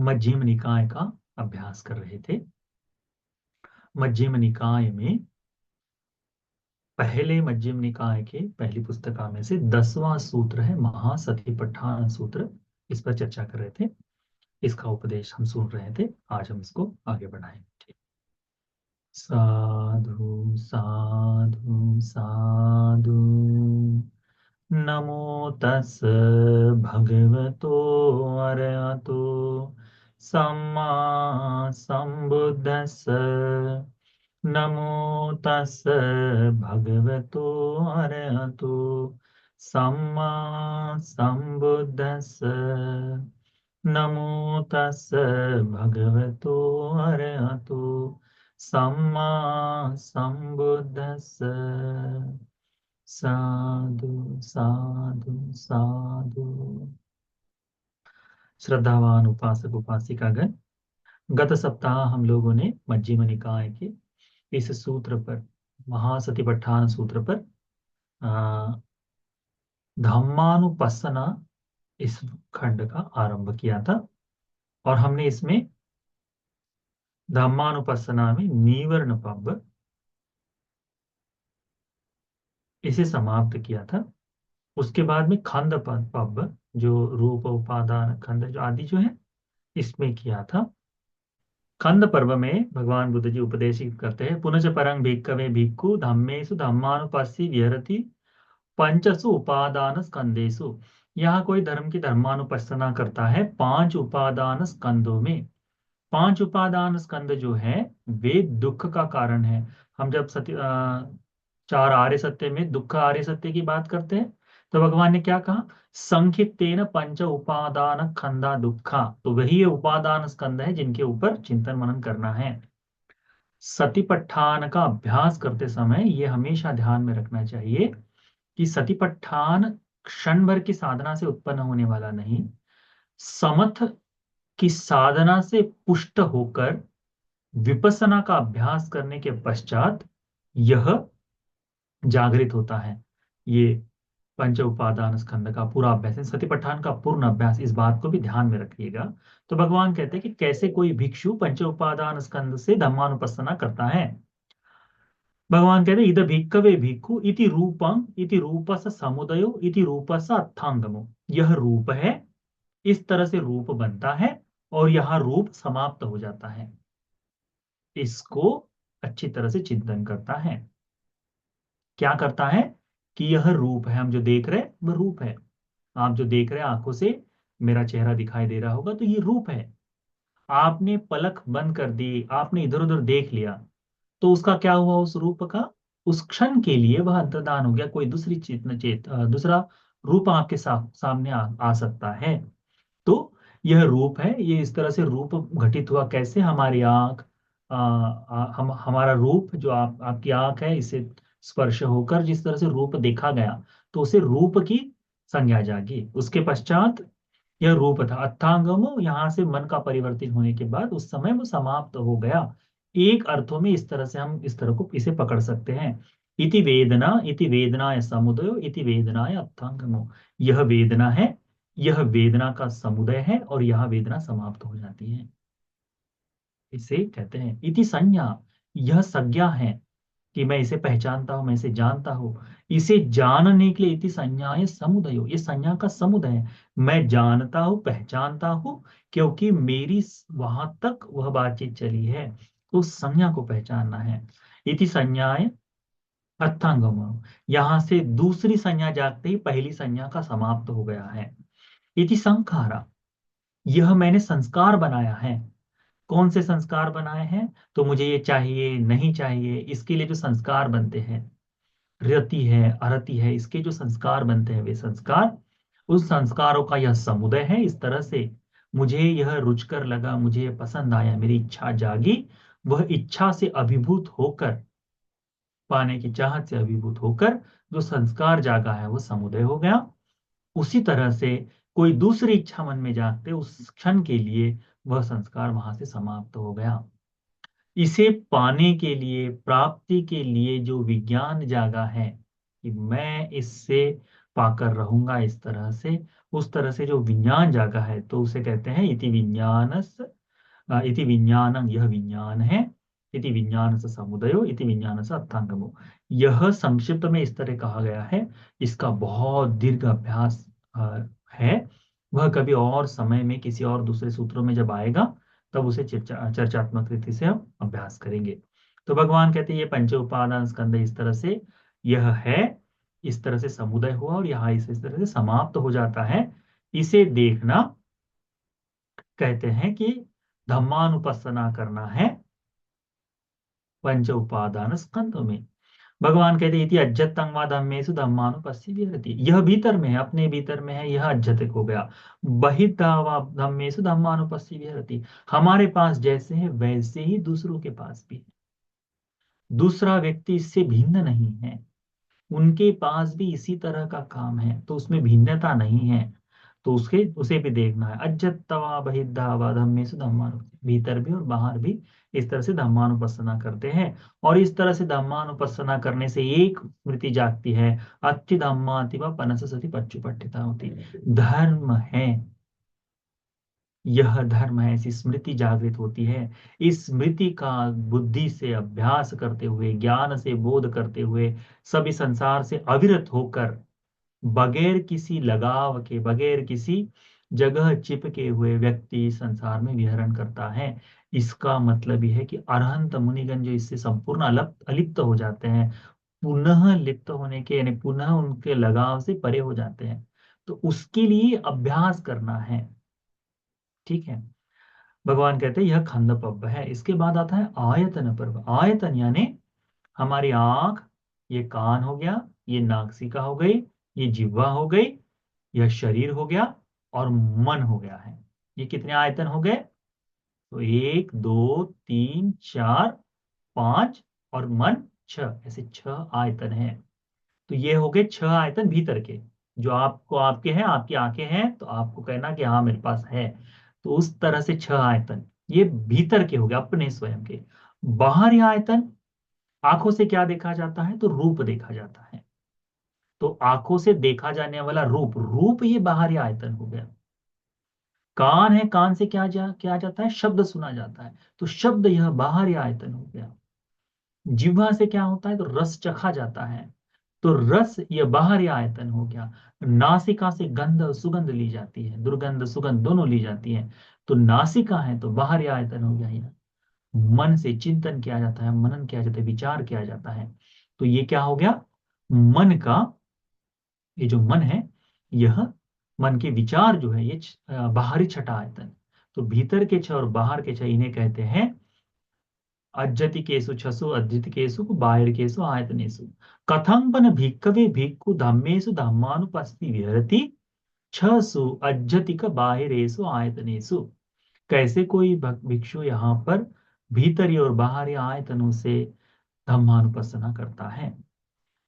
मध्यम निकाय का अभ्यास कर रहे थे। मध्यम निकाय में पहले मध्यम निकाय के पहली पुस्तका में से 10वां सूत्र है महासतिपट्ठान सूत्र। इस पर चर्चा कर रहे थे, इसका उपदेश हम सुन रहे थे। आज हम इसको आगे बढ़ाएंगे। साधु साधु साधु। नमो तस् भगवतो अरहतो सम्मा सम्बुद्धस्स। नमो तस् भगवतो अरहतो सम्मा सम्बुद्धस्स। नमो तस् भगवतो अरहतो सम्मा सम्बुद्धस्स। साधु साधु साधु। श्रद्धावान उपासक उपासिकागण, गत सप्ताह हम लोगों ने मध्यम निकाय के इस सूत्र पर, महासतिपट्ठान सूत्र पर धम्मानुपස්සना इस खंड का आरंभ किया था। और हमने इसमें धम्मानुपස්සना में नीवर्ण पब इसे समाप्त किया था। उसके बाद में खंड पब, जो रूप उपादान खंड जो आदि जो है, इसमें किया था। खंड पर्व में भगवान बुद्ध जी उपदेशित करते हैं, पुनश्च परं भिक्खवे भिक्खु धम्मेषु धम्मानुपस्सी विहरति पंचसु उपादान स्कंदेषु। यहाँ कोई धर्म की धर्मानुपස්සना करता है 5 उपादान स्कंदों में। 5 उपादान स्कंद जो है वे दुख का कारण है। हम जब 4 आर्य सत्य में दुख आर्य सत्य की बात करते हैं, तो भगवान ने क्या कहा? संखित्तेन पंच उपादान खंदा दुखा। तो वही ये उपादान स्कंद है जिनके ऊपर चिंतन मनन करना है। सतिपट्ठान का अभ्यास करते समय ये हमेशा ध्यान में रखना चाहिए कि सतिपट्ठान क्षण भर की साधना से उत्पन्न होने वाला नहीं, समथ की साधना से पुष्ट होकर विपස්සना का अभ्यास करने के पश्चात यह जागृत होता है। ये पंच उपादान स्कंद का पूरा अभ्यास है, सतिपट्ठान का पूर्ण अभ्यास। इस बात को भी ध्यान में रखिएगा। तो भगवान कहते हैं कि कैसे कोई भिक्षु पंच उपादान स्कंद से धम्मानुपස්සना करता है। भगवान कहते हैं इद भिक्खवे भिक्खु इति रूपम इति रूपस समुदयो इति रूपस अर्थांगमो। यह रूप है, इस तरह से रूप बनता है और यह रूप समाप्त हो जाता है। इसको अच्छी तरह से चिंतन करता है। क्या करता है कि यह रूप है, हम जो देख रहे हैं वह रूप है। आप जो देख रहे हैं आंखों से, मेरा चेहरा दिखाई दे रहा होगा, तो ये रूप है। आपने पलक बंद कर दी, आपने इधर उधर देख लिया, तो उसका क्या हुआ? उस रूप का उस क्षण के लिए वह अंतर्धान हो गया। कोई दूसरी दूसरा रूप आपके सामने आ सकता है। तो यह रूप है। ये इस तरह से रूप घटित हुआ कैसे? हमारी आंख, हमारा रूप जो आपकी आंख है, इसे स्पर्श होकर जिस तरह से रूप देखा गया, तो उसे रूप की संज्ञा जागी। उसके पश्चात यह रूप था अर्थांगमो, यहाँ से मन का परिवर्तित होने के बाद उस समय वो समाप्त हो गया। एक अर्थों में इस तरह से हम इस तरह को इसे पकड़ सकते हैं। इति वेदनाय समुदयो इति वेदनाय अर्थांगमो। यह वेदना है, यह वेदना का समुदय है और यह वेदना समाप्त हो जाती है। इसे कहते हैं इति संज्ञा। यह संज्ञा है कि मैं इसे पहचानता हूं, मैं इसे जानता हूं। इसे जानने के लिए इति संज्ञाए समुदयो, ये संज्ञा का समुदय है। मैं जानता हूं, पहचानता हूं, क्योंकि मेरी वहां तक वह बातचीत चली है। तो उस संज्ञा को पहचानना है। इति संज्ञाए अर्थांगम। यहां से दूसरी संज्ञा जागते ही पहली संज्ञा का समाप्त हो गया है। इति संखारा। यह मैंने संस्कार बनाया है। कौन से संस्कार बनाए हैं? तो मुझे ये चाहिए, नहीं चाहिए, इसके लिए जो संस्कार बनते हैं, रति है अरति है, इसके जो संस्कार बनते हैं, वे संस्कार, उस संस्कारों का यह समुदाय है। इस तरह से मुझे यह रुचकर लगा, मुझे यह पसंद आया, मेरी इच्छा जागी। वह इच्छा से अभिभूत होकर, पाने की चाहत से अभिभूत होकर जो संस्कार जागा है वो समुदय हो गया। उसी तरह से कोई दूसरी इच्छा मन में जागते उस क्षण के लिए वह संस्कार वहां से समाप्त हो गया। इसे पाने के लिए, प्राप्ति के लिए जो विज्ञान जागा है कि मैं इससे पाकर रहूंगा इस तरह से, उस तरह से जो विज्ञान जागा है तो उसे कहते हैं इति विज्ञानस, इति विज्ञानम, यह विज्ञान है, इति विज्ञान से समुदयो, इति विज्ञान से अर्थांगमो। यह संक्षिप्त में इस तरह कहा गया है। इसका बहुत दीर्घ अभ्यास है। वह कभी और समय में किसी और दूसरे सूत्रों में जब आएगा तब उसे चर्चात्मक रीति से हम अभ्यास करेंगे। तो भगवान कहते हैं ये पंच उपादान स्कंद इस तरह से यह है, इस तरह से समुदय हुआ और यहाँ इस तरह से समाप्त हो जाता है। इसे देखना कहते हैं कि धम्मानुपස්සना करना है पंच उपादान स्कंद में। भगवान कहते हैं इति अज्जतंग वा धम्मेषु धम्मानुपस्सी विहरति, यह भीतर में है, अपने भीतर में है, यह अज्जतिक हो गया। बहिर्धा वा धम्मेषु धम्मानुपस्सी विहरति, हमारे पास जैसे है वैसे ही दूसरों के पास भी है। दूसरा व्यक्ति इससे भिन्न नहीं है, उनके पास भी इसी तरह का काम है, तो उसमें भिन्नता नहीं है। तो उसके उसे भी देखना है। अज्जत्तवा बहिद्धावा धम्मेषु धम्मानु, भीतर भी और बाहर भी इस तरह से धम्मानुपස්සना करते हैं। और इस तरह से धम्मानुपස්සना करने से एक स्मृति जागती है, अति धम्माति व पनस सति पच्चुपट्टिता होती, धर्म है, यह धर्म है, ऐसी स्मृति जागृत होती है। इस स्मृति का बुद्धि से अभ्यास करते हुए, ज्ञान से बोध करते हुए, सभी संसार से अविरत होकर, बगैर किसी लगाव के, बगैर किसी जगह चिपके हुए व्यक्ति संसार में विहरण करता है। इसका मतलब यह है कि अरहंत मुनिगण जो इससे संपूर्ण अलिप्त हो जाते हैं, पुनः लिप्त होने के यानी पुनः उनके लगाव से परे हो जाते हैं, तो उसके लिए अभ्यास करना है। ठीक है। भगवान कहते हैं यह खंड पब्ब है। इसके बाद आता है आयतन पर्व। आयतन यानी हमारी आंख, ये कान हो गया, ये नासिका हो गई, ये जिह्वा हो गई, यह शरीर हो गया और मन हो गया है। ये कितने आयतन हो गए? तो एक, दो, तीन, चार, पांच और मन छह, ऐसे छह आयतन है। तो ये हो गए छह आयतन भीतर के, जो आपको आपके हैं, आपकी आंखें हैं तो आपको कहना कि हाँ मेरे पास है। तो उस तरह से छह आयतन ये भीतर के हो गए, अपने स्वयं के। बाहरी आयतन, आंखों से क्या देखा जाता है? तो रूप देखा जाता है। तो आंखों से देखा जाने वाला रूप, रूप ये बाहरी आयतन हो गया। कान है, कान से क्या जाता है? शब्द सुना जाता है, तो शब्द यह बाहरी आयतन हो गया। जिह्वा से क्या होता है? तो रस चखा जाता है, तो रस यह बाहरी आयतन हो गया। नासिका से गंध सुगंध ली जाती है, दुर्गंध सुगंध दोनों ली जाती है, तो नासिका है तो बाहरी आयतन हो गया यह। मन से चिंतन किया जाता है, मनन किया जाता है, विचार किया जाता है, तो ये क्या हो गया? मन का, ये जो मन है, यह मन के विचार जो है ये बाहरी छठा आयतन। तो भीतर के छह और बाहर के छह इन्हें कहते हैं अज्जति केसु छसु अज्जित केसु बाहिर केसु आयतनेसु। कथंपन भिक्कवे भिक्खु धम्मेसु धम्मानुपस्ति विहरति छसु अज्जतिक बाहिरेसु आयतनेसु। कैसे कोई भिक्षु यहाँ पर भीतरी और बाहरी आयतनों से धम्मानुपස්සना करता है।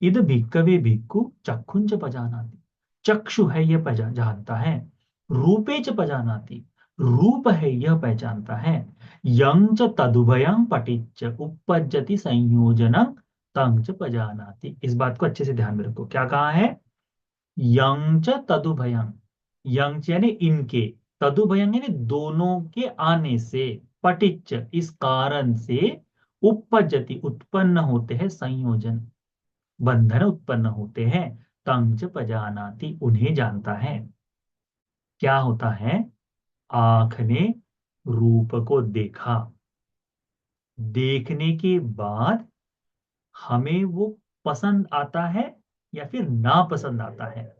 इद भिक्कवे भिक्खु चक्षुंच पजानाति, चक्षु है यह जानता है। रूपे च पजानाति, रूप है यह पहचानता है। यं च तदुभयं पटिच्च उपपज्जति संयोजनं तं च पजानाति। इस बात को अच्छे से ध्यान में रखो, क्या कहा है? यं च तदुभयं, यं च यानी इनके, तदुभयं यानी दोनों के आने से, पटिच्च इस कारण से, उपपज्जति उत्पन्न होते हैं, संयोजन बंधन उत्पन्न होते हैं, तंच पजानाति उन्हें जानता है। क्या होता है? आंख ने रूप को देखा, देखने के बाद हमें वो पसंद आता है या फिर नापसंद आता है,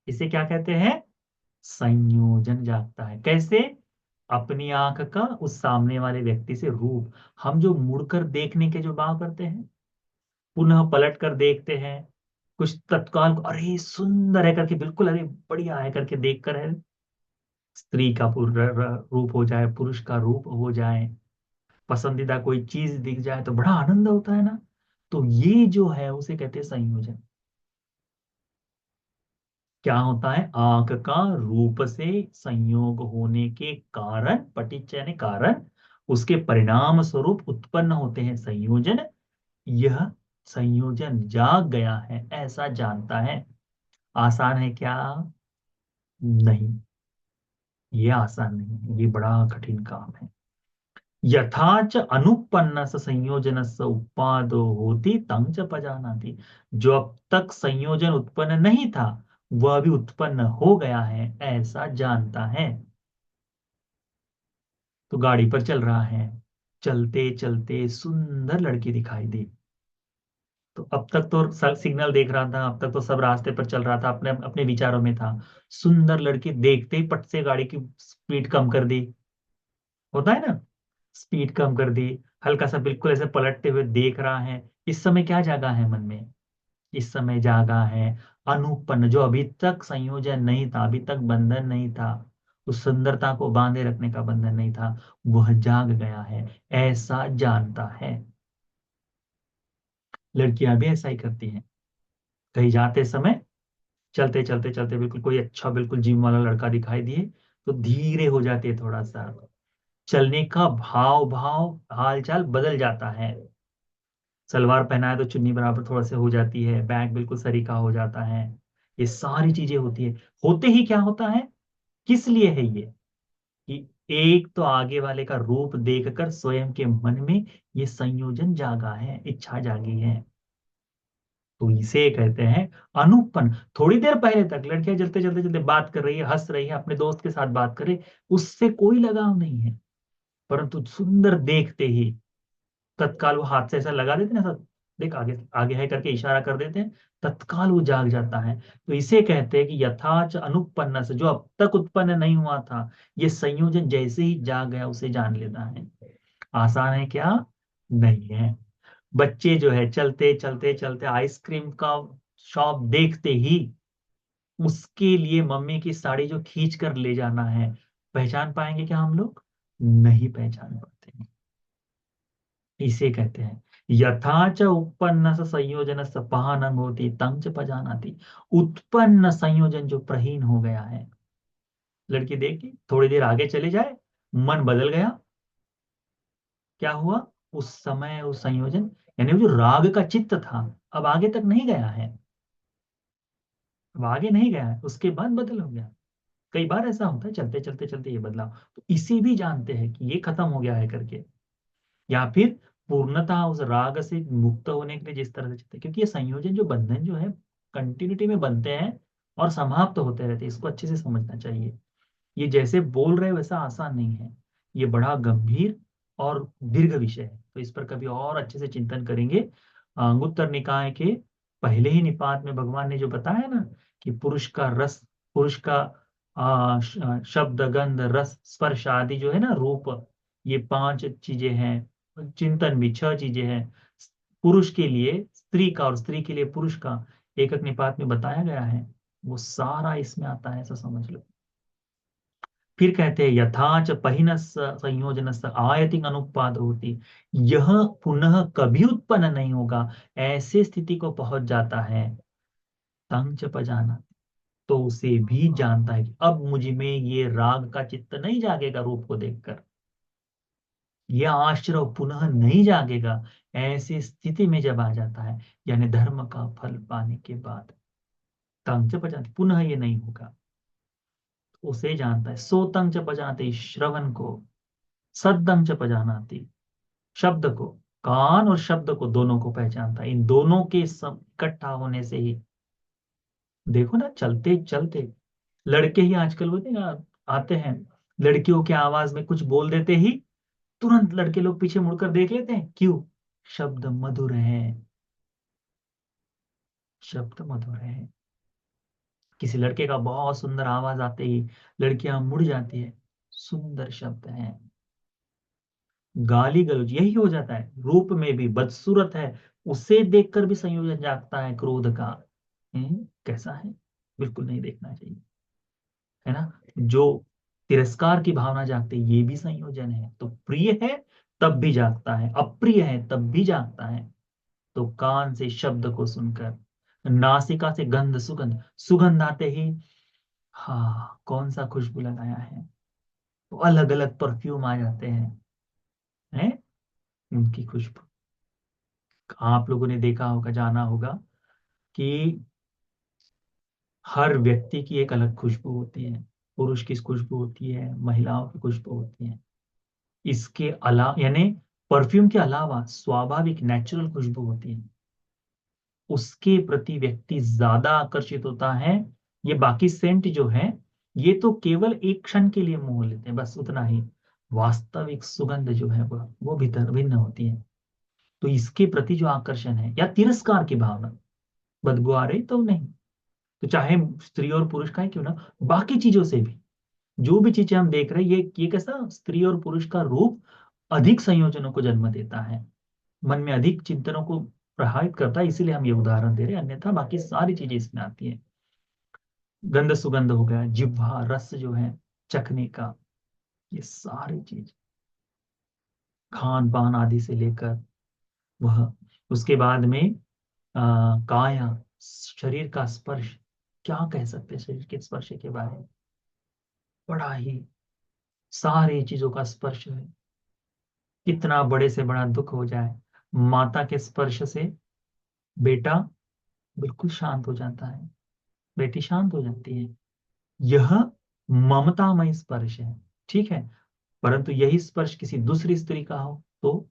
इसे क्या कहते हैं? संयोजन जागता है। कैसे? अपनी आंख का उस सामने वाले व्यक्ति से रूप, हम जो मुड़कर देखने के जो भाव करते हैं, पुनः पलट कर देखते हैं, कुछ तत्काल को अरे सुंदर है करके, बिल्कुल अरे बढ़िया है करके देख कर है, स्त्री का रूप हो जाए, पुरुष का रूप हो जाए, पसंदीदा कोई चीज दिख जाए तो बड़ा आनंद होता है ना। तो ये जो है उसे कहते हैं संयोजन। क्या होता है? आंख का रूप से संयोग होने के कारण, पटिच्च यानी कारण, उसके परिणाम स्वरूप उत्पन्न होते हैं संयोजन। यह संयोजन जाग गया है ऐसा जानता है। आसान है क्या? नहीं, ये आसान नहीं है, ये बड़ा कठिन काम है। यथाच अनुपन्न संयोजन उपादो होती तंग च पजानाति। जो अब तक संयोजन उत्पन्न नहीं था, वह भी उत्पन्न हो गया है, ऐसा जानता है। तो गाड़ी पर चल रहा है, चलते चलते सुंदर लड़की दिखाई दी। तो अब तक तो सिग्नल देख रहा था, अब तक तो सब रास्ते पर चल रहा था, अपने अपने विचारों में था। सुंदर लड़की देखते ही पट से गाड़ी की स्पीड कम कर दी। होता है ना, स्पीड कम कर दी। हल्का सा बिल्कुल ऐसे पलटते हुए देख रहा है। इस समय क्या जागा है मन में? इस समय जागा है अनुपन्न, जो अभी तक संयोजन नहीं था, अभी तक बंधन नहीं था, उस सुंदरता को बांधे रखने का बंधन नहीं था, वह जाग गया है, ऐसा जानता है। लड़कियां भी ऐसा ही करती हैं। कहीं जाते समय, चलते चलते चलते बिल्कुल कोई अच्छा बिल्कुल जिम वाला लड़का दिखाई दिए, तो धीरे हो जाती है थोड़ा सा। चलने का भाव भाव हाल चाल बदल जाता है। सलवार पहना है तो चुन्नी बराबर थोड़ा से हो जाती है, बैग बिल्कुल सरीखा हो जाता है। ये सारी चीजें होती है। होते ही क्या होता है, किस लिए है ये? कि एक तो आगे वाले का रूप देखकर स्वयं के मन में ये संयोजन जागा है, इच्छा जागी है। तो इसे कहते हैं अनुपन। थोड़ी देर पहले तक लड़कियां चलते चलते चलते बात कर रही है, हंस रही है, अपने दोस्त के साथ बात कर रही है, उससे कोई लगाव नहीं है। परंतु सुंदर देखते ही तत्काल वो हाथ से ऐसा लगा देते ना सब, देख आगे आगे है करके इशारा कर देते हैं, तत्काल वो जाग जाता है। तो इसे कहते हैं कि यथाच अनुपन्न से, जो अब तक उत्पन्न नहीं हुआ था, ये संयोजन जैसे ही जाग गया उसे जान लेना है। आसान है क्या? नहीं है। बच्चे जो है चलते चलते चलते आइसक्रीम का शॉप देखते ही उसके लिए मम्मी की साड़ी जो खींच कर ले जाना है, पहचान पाएंगे क्या हम लोग? नहीं पहचान पाते हैं। इसे कहते हैं यथाच उत्पन्न संयोजन पहानंग होती तंच पजानाति। उत्पन्न संयोजन जो प्रहीन हो गया है, लड़की देखी थोड़ी देर आगे चले जाए, मन बदल गया, क्या हुआ? उस समय उस संयोजन, यानी वो जो राग का चित्त था, अब आगे तक नहीं गया है, अब आगे नहीं गया है, उसके बाद बदल हो गया। कई बार ऐसा होता है, चलते चलते चलते ये बदलाव, तो इसी भी जानते हैं कि ये खत्म हो गया है करके। या फिर पूर्णतः उस राग से मुक्त होने के लिए जिस तरह से चलते हैं, क्योंकि ये संयोजन जो बंधन जो है कंटिन्यूटी में बनते हैं और समाप्त होते रहते हैं, इसको अच्छे से समझना चाहिए। ये जैसे बोल रहे वैसा आसान नहीं है, ये बड़ा गंभीर और दीर्घ विषय है। तो इस पर कभी और अच्छे से चिंतन करेंगे। अंगुत्तर निकाय के पहले ही निपात में भगवान ने जो बताया ना, कि पुरुष का रस, पुरुष का शब्द गंध रस स्पर्श आदि जो है ना, रूप, ये पांच चीजें हैं। चिंतन भी छह चीजें हैं। पुरुष के लिए स्त्री का और स्त्री के लिए पुरुष का एक एक निपात में बताया गया है, वो सारा इसमें आता है, ऐसा समझ लो। फिर कहते हैं यथाच पहिन संयोजन आयति अनुपाद होती, यह पुनः कभी उत्पन्न नहीं होगा, ऐसे स्थिति को पहुंच जाता है। तंग च पजाना, तो उसे भी जानता है कि अब मुझ में ये राग का चित्त नहीं जागेगा रूप को देखकर, यह आश्रय पुनः नहीं जागेगा। ऐसी स्थिति में जब आ जाता है, यानी धर्म का फल पाने के बाद, तंग च पजाते पुनः ये नहीं होगा, उसे जानता है। सो तंग च पजाते श्रवण को, सद्दंग च पजानाति, शब्द को, कान और शब्द को दोनों को पहचानता है। इन दोनों के इकट्ठा होने से ही, देखो ना, चलते चलते लड़के ही आजकल होते हैं ना, आते हैं, लड़कियों के आवाज में कुछ बोल देते ही तुरंत लड़के लोग पीछे मुड़कर देख लेते हैं, क्यों? शब्द मधुर है, शब्द मधुर है। किसी लड़के का बहुत सुंदर आवाज आते ही लड़कियां मुड़ जाती है, सुंदर शब्द है। गाली गलौज यही हो जाता है, रूप में भी बदसूरत है, उसे देखकर भी संयोजन जागता है क्रोध का। कैसा है? बिल्कुल नहीं देखना चाहिए, है ना। जो तिरस्कार की भावना जागती है, ये भी संयोजन है। तो प्रिय है तब भी जागता है, अप्रिय है तब भी जागता है। तो कान से शब्द को सुनकर, नासिका से गंध सुगंध, सुगंध आते ही, हाँ कौन सा खुशबू लगाया है, तो अलग अलग परफ्यूम आ जाते हैं उनकी खुशबू। आप लोगों ने देखा होगा, जाना होगा कि हर व्यक्ति की एक अलग खुशबू होती है। पुरुष की खुशबू होती है, महिलाओं की खुशबू होती है। इसके अलावा यानी परफ्यूम के अलावा स्वाभाविक नेचुरल खुशबू होती है, उसके प्रति व्यक्ति ज्यादा आकर्षित होता है। ये बाकी सेंट जो है, ये तो केवल एक क्षण के लिए मोह लेते हैं, बस उतना ही। वास्तविक सुगंध जो है वो भीतर भिन्न होती है। तो इसके प्रति जो आकर्षण है या तिरस्कार की भावना, बदबू आ रही तो नहीं, तो चाहे स्त्री और पुरुष का ही क्यों ना, बाकी चीजों से भी जो भी चीजें हम देख रहे हैं, ये कैसा स्त्री और पुरुष का रूप अधिक संयोजनों को जन्म देता है, मन में अधिक चिंतनों को प्रभावित करता है, इसीलिए हम ये उदाहरण दे रहे हैं, अन्यथा बाकी सारी चीजें इसमें आती है। गंध सुगंध हो गया, जिह्वा रस जो है चखने का, ये सारी चीज, खान पान आदि से लेकर वह, उसके बाद में काया, शरीर का स्पर्श, क्या कह सकते हैं शरीर के स्पर्श के बारे में, बड़ा ही सारी चीजों का स्पर्श है। कितना बड़े से बड़ा दुख हो जाए, माता के स्पर्श से बेटा बिल्कुल शांत हो जाता है, बेटी शांत हो जाती है। यह ममतामय स्पर्श है, ठीक है। परंतु यही स्पर्श किसी दूसरी स्त्री का हो तो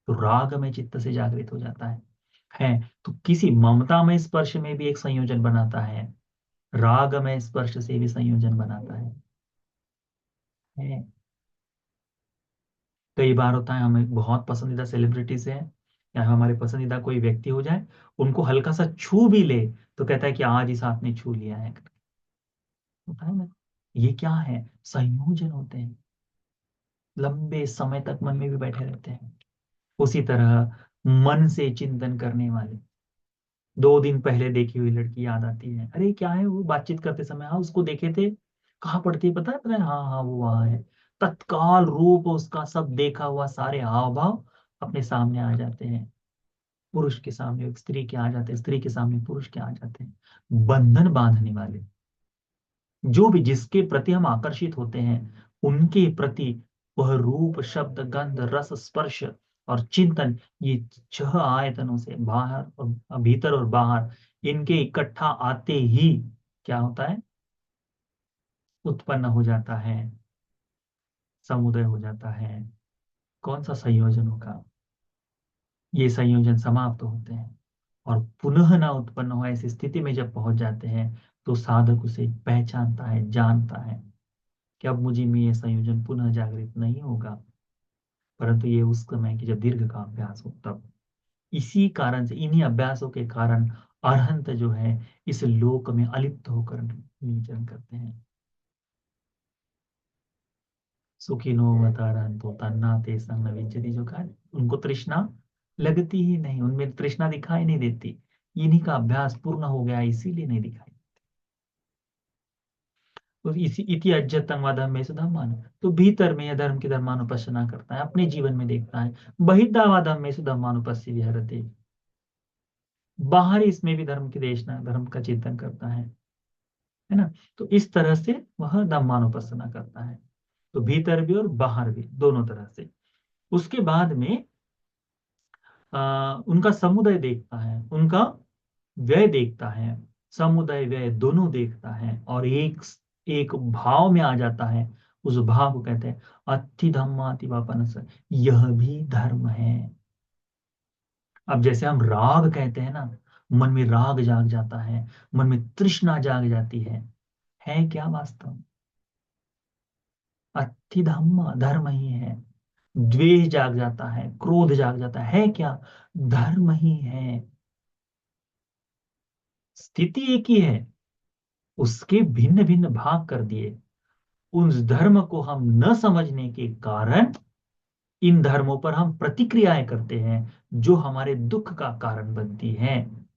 राग में चित्त से जागृत हो जाता है। तो किसी ममतामय स्पर्श में भी एक संयोजन बनाता है, रागमय स्पर्श से भी संयोजन बनाता है। कई बार होता है हमें बहुत पसंदीदा सेलिब्रिटी से है, या हमारे पसंदीदा कोई व्यक्ति हो जाए, उनको हल्का सा छू भी ले तो कहता है कि आज इस आपने छू लिया है, होता है ना। ये क्या है, संयोजन होते हैं, लंबे समय तक मन में भी बैठे रहते हैं। उसी तरह मन से चिंतन करने वाले, 2 दिन पहले देखी हुई लड़की याद आती है, अरे क्या है वो, बातचीत करते समय हाँ उसको देखे थे, कहाँ पढ़ती है पता है, हाँ हाँ वो वहां है। तत्काल रूप उसका सब देखा हुआ, सारे हाव भाव अपने सामने आ जाते हैं। पुरुष के सामने स्त्री के आ जाते हैं, स्त्री के सामने पुरुष के आ जाते हैं। बंधन बांधने वाले, जो भी जिसके प्रति हम आकर्षित होते हैं, उनके प्रति वह रूप शब्द गंध रस स्पर्श और चिंतन, ये 6 आयतनों से बाहर और भीतर और बाहर, इनके इकट्ठा आते ही क्या होता है, उत्पन्न हो जाता है, समुदय हो जाता है। कौन सा संयोजन होगा, ये संयोजन समाप्त होते हैं और पुनः ना उत्पन्न हो, ऐसी स्थिति में जब पहुंच जाते हैं तो साधक उसे पहचानता है, जानता है कि अब मुझे में ये संयोजन पुनः जागृत नहीं होगा। परंतु ये उस समय की जब दीर्घ का अभ्यास हो तब, इसी कारण से, इन्हीं अभ्यासों के कारण अरहंत जो है इस लोक में अलिप्त होकर विचरण करते हैं। सुखिनो अवतारहंतो तन्ना ते संग न विंचति, जो कहा, उनको तृष्णा लगती ही नहीं, उनमें तृष्णा दिखाई नहीं देती। इन्हीं का अभ्यास पूर्ण हो गया, इसीलिए नहीं दिखाई। तो इसी इति अज्जतम अधम में सुधम्मान, तो भीतर में यह धर्म की धर्मानुपස්සना करता है, अपने जीवन में देखता है। बहिर्दावाधम में सुधम्मानुपस्सी विहरते, बाहर इसमें भी धर्म की देशना, धर्म का चिंतन करता है ना। तो इस तरह से वह धम्मानुपස්සना करता है, तो भीतर भी और बाहर भी दोनों तरह से। उसके बाद में उनका समुदाय देखता है, उनका व्यय देखता है, समुदाय व्यय दोनों देखता है और एक एक भाव में आ जाता है। उस भाव को कहते हैं अति धम्माति वापनस, यह भी धर्म है। अब जैसे हम राग कहते हैं ना, मन में राग जाग जाता है, मन में तृष्णा जाग जाती है क्या वास्तव में? अति धम्म धर्म ही है। द्वेष जाग जाता है, क्रोध जाग जाता है क्या? धर्म ही है। स्थिति एक ही है, उसके भिन्न भिन्न भाग कर दिए। उस धर्म को हम न समझने के कारण इन धर्मों पर हम प्रतिक्रियाएं करते हैं, जो हमारे दुख का कारण बनती हैं।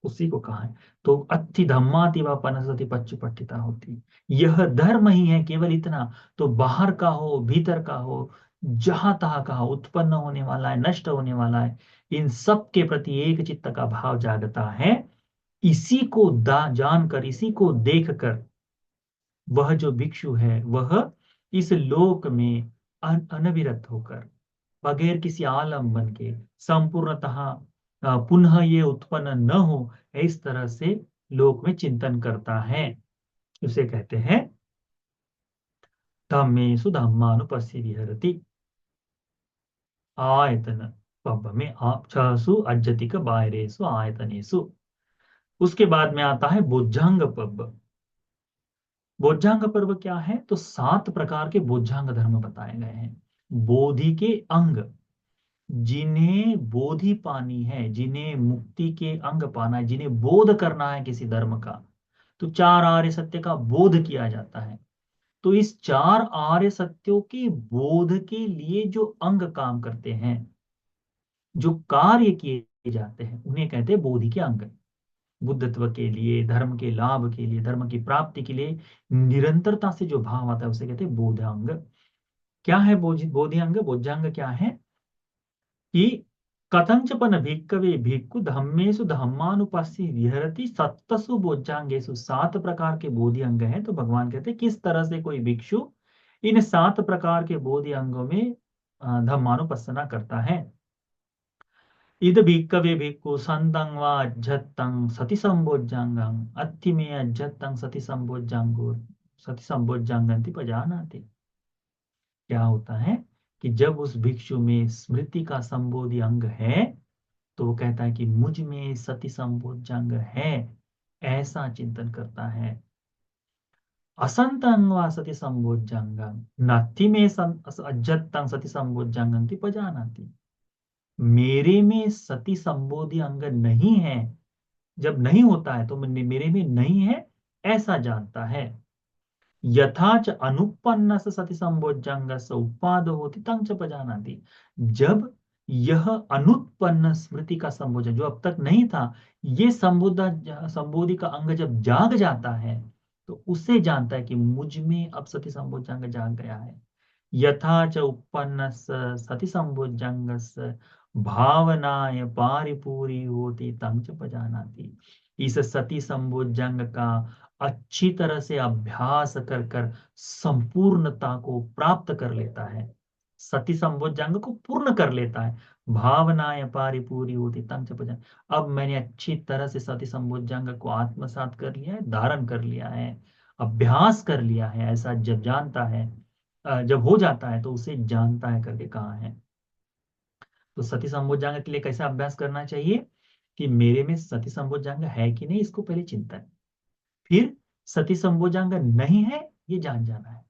उसी को कहा है। तो अति धम्माति व पनसति पच्चुपट्टिता होती, यह धर्म ही है, केवल इतना। तो बाहर का हो भीतर का हो, जहां तहां का हो, उत्पन्न होने वाला है नष्ट होने वाला है, इन सब के प्रति एक चित्त का भाव जागता है। इसी को जानकर, इसी को देखकर वह जो भिक्षु है वह इस लोक में अनविरत होकर, बगैर किसी आलम्बन के, संपूर्णतः पुनः ये उत्पन्न न हो, इस तरह से लोक में चिंतन करता है, उसे कहते हैं धम्मेषु धम्मानुपस्सी विहरति। आयतन पब में आप छसु अज्जतिक बायरेसु आयतनेसु। उसके बाद में आता है बोझंग पर्व। बोझंग पर्व क्या है? तो 7 प्रकार के बोझंग धर्म बताए गए हैं। बोधि के अंग, जिन्हें बोधि पानी है, जिन्हें मुक्ति के अंग पाना है, जिन्हें बोध करना है किसी धर्म का, तो 4 आर्य सत्य का बोध किया जाता है। तो इस 4 आर्य सत्यों के बोध के लिए जो अंग काम करते हैं, जो कार्य किए जाते हैं, उन्हें कहते हैं बोधि के अंग। बुद्धत्व के लिए, धर्म के लाभ के लिए, धर्म की प्राप्ति के लिए निरंतरता से जो भाव आता है उसे कहते हैं बोधांग। क्या है बोधिअंग? बोधांग क्या है कि कथंचपन भिक्कवे भिक्खु धम्मेषु धम्मानुपस्सी विहरति सत्तसु बोधांगेषु। 7 प्रकार के बोधि अंग हैं। तो भगवान कहते हैं किस तरह से कोई भिक्षु इन 7 प्रकार के बोधि अंगों में धम्मानुपස්සना करता है। इद भिक्कवे भिक्खु संतं वा अज्झत्तं सति संबोध्यांगं अत्थि में अज्झत्तं सति संबोध्यांगो सति संबोध्यांगंति पजानाति। क्या होता है कि जब उस भिक्षु में स्मृति का संबोधि अंग है, तो वो कहता है कि मुझ में सति संबोध्यांग है, ऐसा चिंतन करता है। असंतं वा सति संबोध्यांगं नत्थि में अज्झत्तं सति संबोध्यांगंति पजानाति। मेरे में सति संबोधि अंग नहीं है, जब नहीं होता है तो मेरे में नहीं है, ऐसा जानता है। यथाच अनुपन्न सति संबोधंग उपाद होती तंग च पजानाति। जब यह अनुत्पन्न स्मृति का संबोधन जो अब तक नहीं था, ये संबोधि का अंग जब जाग जाता है, तो उसे जानता है कि मुझ में अब सति संबोधंग जाग गया है। यथा च उपन्न सति संबोधंग भावनाय पारिपूरी होती तंग च पजानाति। इस सति संबोधंग का अच्छी तरह से अभ्यास कर कर संपूर्णता को प्राप्त कर लेता है, सति संबोधंग को पूर्ण कर लेता है। भावनाएं पारिपूरी होती तंग च पजान। अब मैंने अच्छी तरह से सति संबोधंग को आत्मसात कर लिया है, धारण कर लिया है, अभ्यास कर लिया है, ऐसा जब जानता है, जब हो जाता है तो उसे जानता है करके कहा है। तो सती संबोधंग के लिए कैसा अभ्यास करना चाहिए कि मेरे में सती संबोधंग है कि नहीं, इसको पहले चिंतन। फिर सती संबोधंग नहीं है, ये जान जाना है।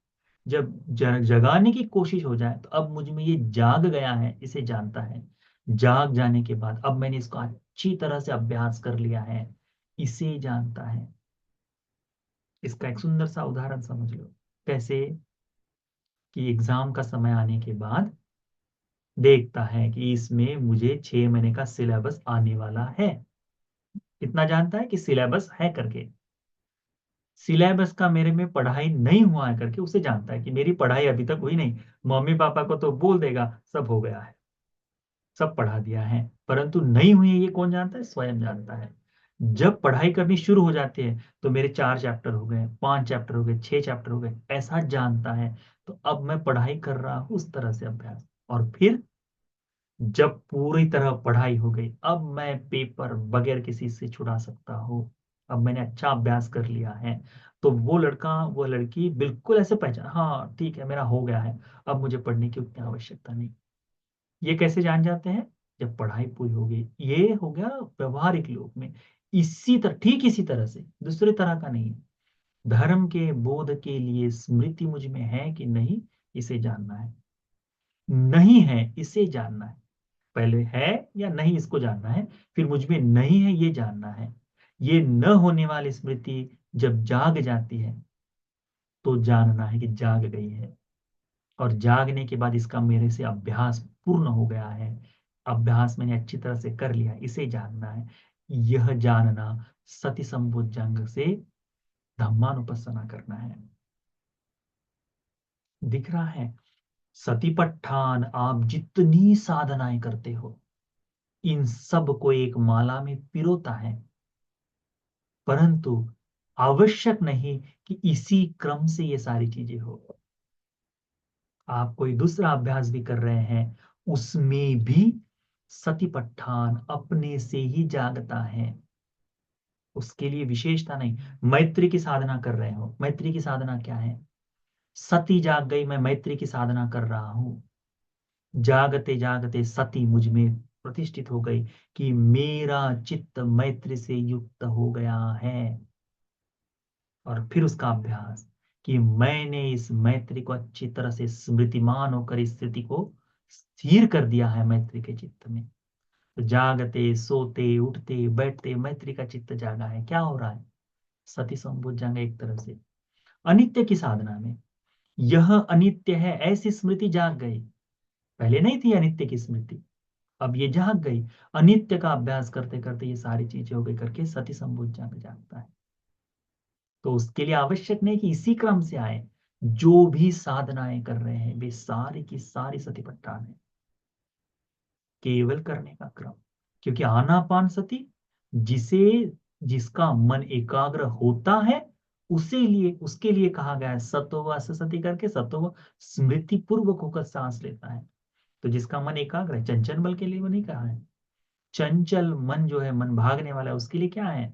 जब जगाने की कोशिश हो जाए तो अब मुझ में ये जाग गया है, इसे जानता है। जाग जाने के बाद अब मैंने इसको अच्छी तरह से अभ्यास कर लिया है, इसे जानता है। इसका एक सुंदर सा उदाहरण समझ लो। कैसे कि एग्जाम का समय आने के बाद देखता है कि इसमें मुझे 6 महीने का सिलेबस आने वाला है। इतना जानता है कि सिलेबस है करके। सिलेबस का मेरे में पढ़ाई नहीं हुआ है करके उसे जानता है कि मेरी पढ़ाई अभी तक हुई नहीं। मम्मी पापा को तो बोल देगा सब हो गया है, सब पढ़ा दिया है, परंतु नहीं हुई है ये कौन जानता है? स्वयं जानता है। जब पढ़ाई करनी शुरू हो जाती है तो मेरे 4 चैप्टर हो गए, 5 चैप्टर हो गए, 6 चैप्टर हो गए, ऐसा जानता है। तो अब मैं पढ़ाई कर रहा हूं उस तरह से अभ्यास। और फिर जब पूरी तरह पढ़ाई हो गई, अब मैं पेपर बगैर किसी से छुड़ा सकता हूँ। अब मैंने अच्छा अभ्यास कर लिया है, तो वो लड़का वो लड़की बिल्कुल ऐसे पहचान, हाँ ठीक है मेरा हो गया है, अब मुझे पढ़ने की उतनी आवश्यकता नहीं। ये कैसे जान जाते हैं? जब पढ़ाई पूरी हो गई। ये हो गया व्यवहारिक लोक में। इसी तरह, ठीक इसी तरह से, दूसरे तरह का नहीं। धर्म के बोध के लिए स्मृति मुझ में है कि नहीं, इसे जानना है। नहीं है, इसे जानना है। पहले है या नहीं इसको जानना है, फिर मुझ में नहीं है ये जानना है। ये न होने वाली स्मृति जब जाग जाती है तो जानना है कि जाग गई है। और जागने के बाद इसका मेरे से अभ्यास पूर्ण हो गया है, अभ्यास मैंने अच्छी तरह से कर लिया, इसे जानना है। यह जानना सति संबोधंग से धम्मानुपස්සना करना है। दिख रहा है? सतिपट्ठान आप जितनी साधनाएं करते हो, इन सब को एक माला में पिरोता है, परंतु आवश्यक नहीं कि इसी क्रम से ये सारी चीजें हो। आप कोई दूसरा अभ्यास भी कर रहे हैं, उसमें भी सतिपट्ठान अपने से ही जागता है। उसके लिए विशेषता नहीं। मैत्री की साधना कर रहे हो, मैत्री की साधना क्या है? सती जाग गई, मैं मैत्री की साधना कर रहा हूं। जागते जागते सती मुझ में प्रतिष्ठित हो गई कि मेरा चित्त मैत्री से युक्त हो गया है। और फिर उसका अभ्यास कि मैंने इस मैत्री को अच्छी तरह से स्मृतिमान होकर इस स्थिति को स्थिर कर दिया है मैत्री के चित्त में। तो जागते सोते उठते बैठते मैत्री का चित्त जागा है। क्या हो रहा है? सती संबोधन एक तरह से अनित्य की साधना में यह अनित्य है ऐसी स्मृति जाग गई। पहले नहीं थी अनित्य की स्मृति, अब ये जाग गई। अनित्य का अभ्यास करते करते ये सारी चीजें हो गई करके सती संबोध जागता है। तो उसके लिए आवश्यक नहीं कि इसी क्रम से आए। जो भी साधनाएं कर रहे हैं वे सारी की सारी सतीपट्टान है, केवल करने का क्रम। क्योंकि आनापान सती जिसे जिसका मन एकाग्र होता है उसे लिए उसके लिए कहा गया है सत्व सती करके। सत्व स्मृति पूर्वक होकर सांस लेता है। तो जिसका मन एकाग्र है, चंचल बल के लिए वो नहीं कहा है। चंचल मन जो है, मन भागने वाला है, उसके लिए क्या है?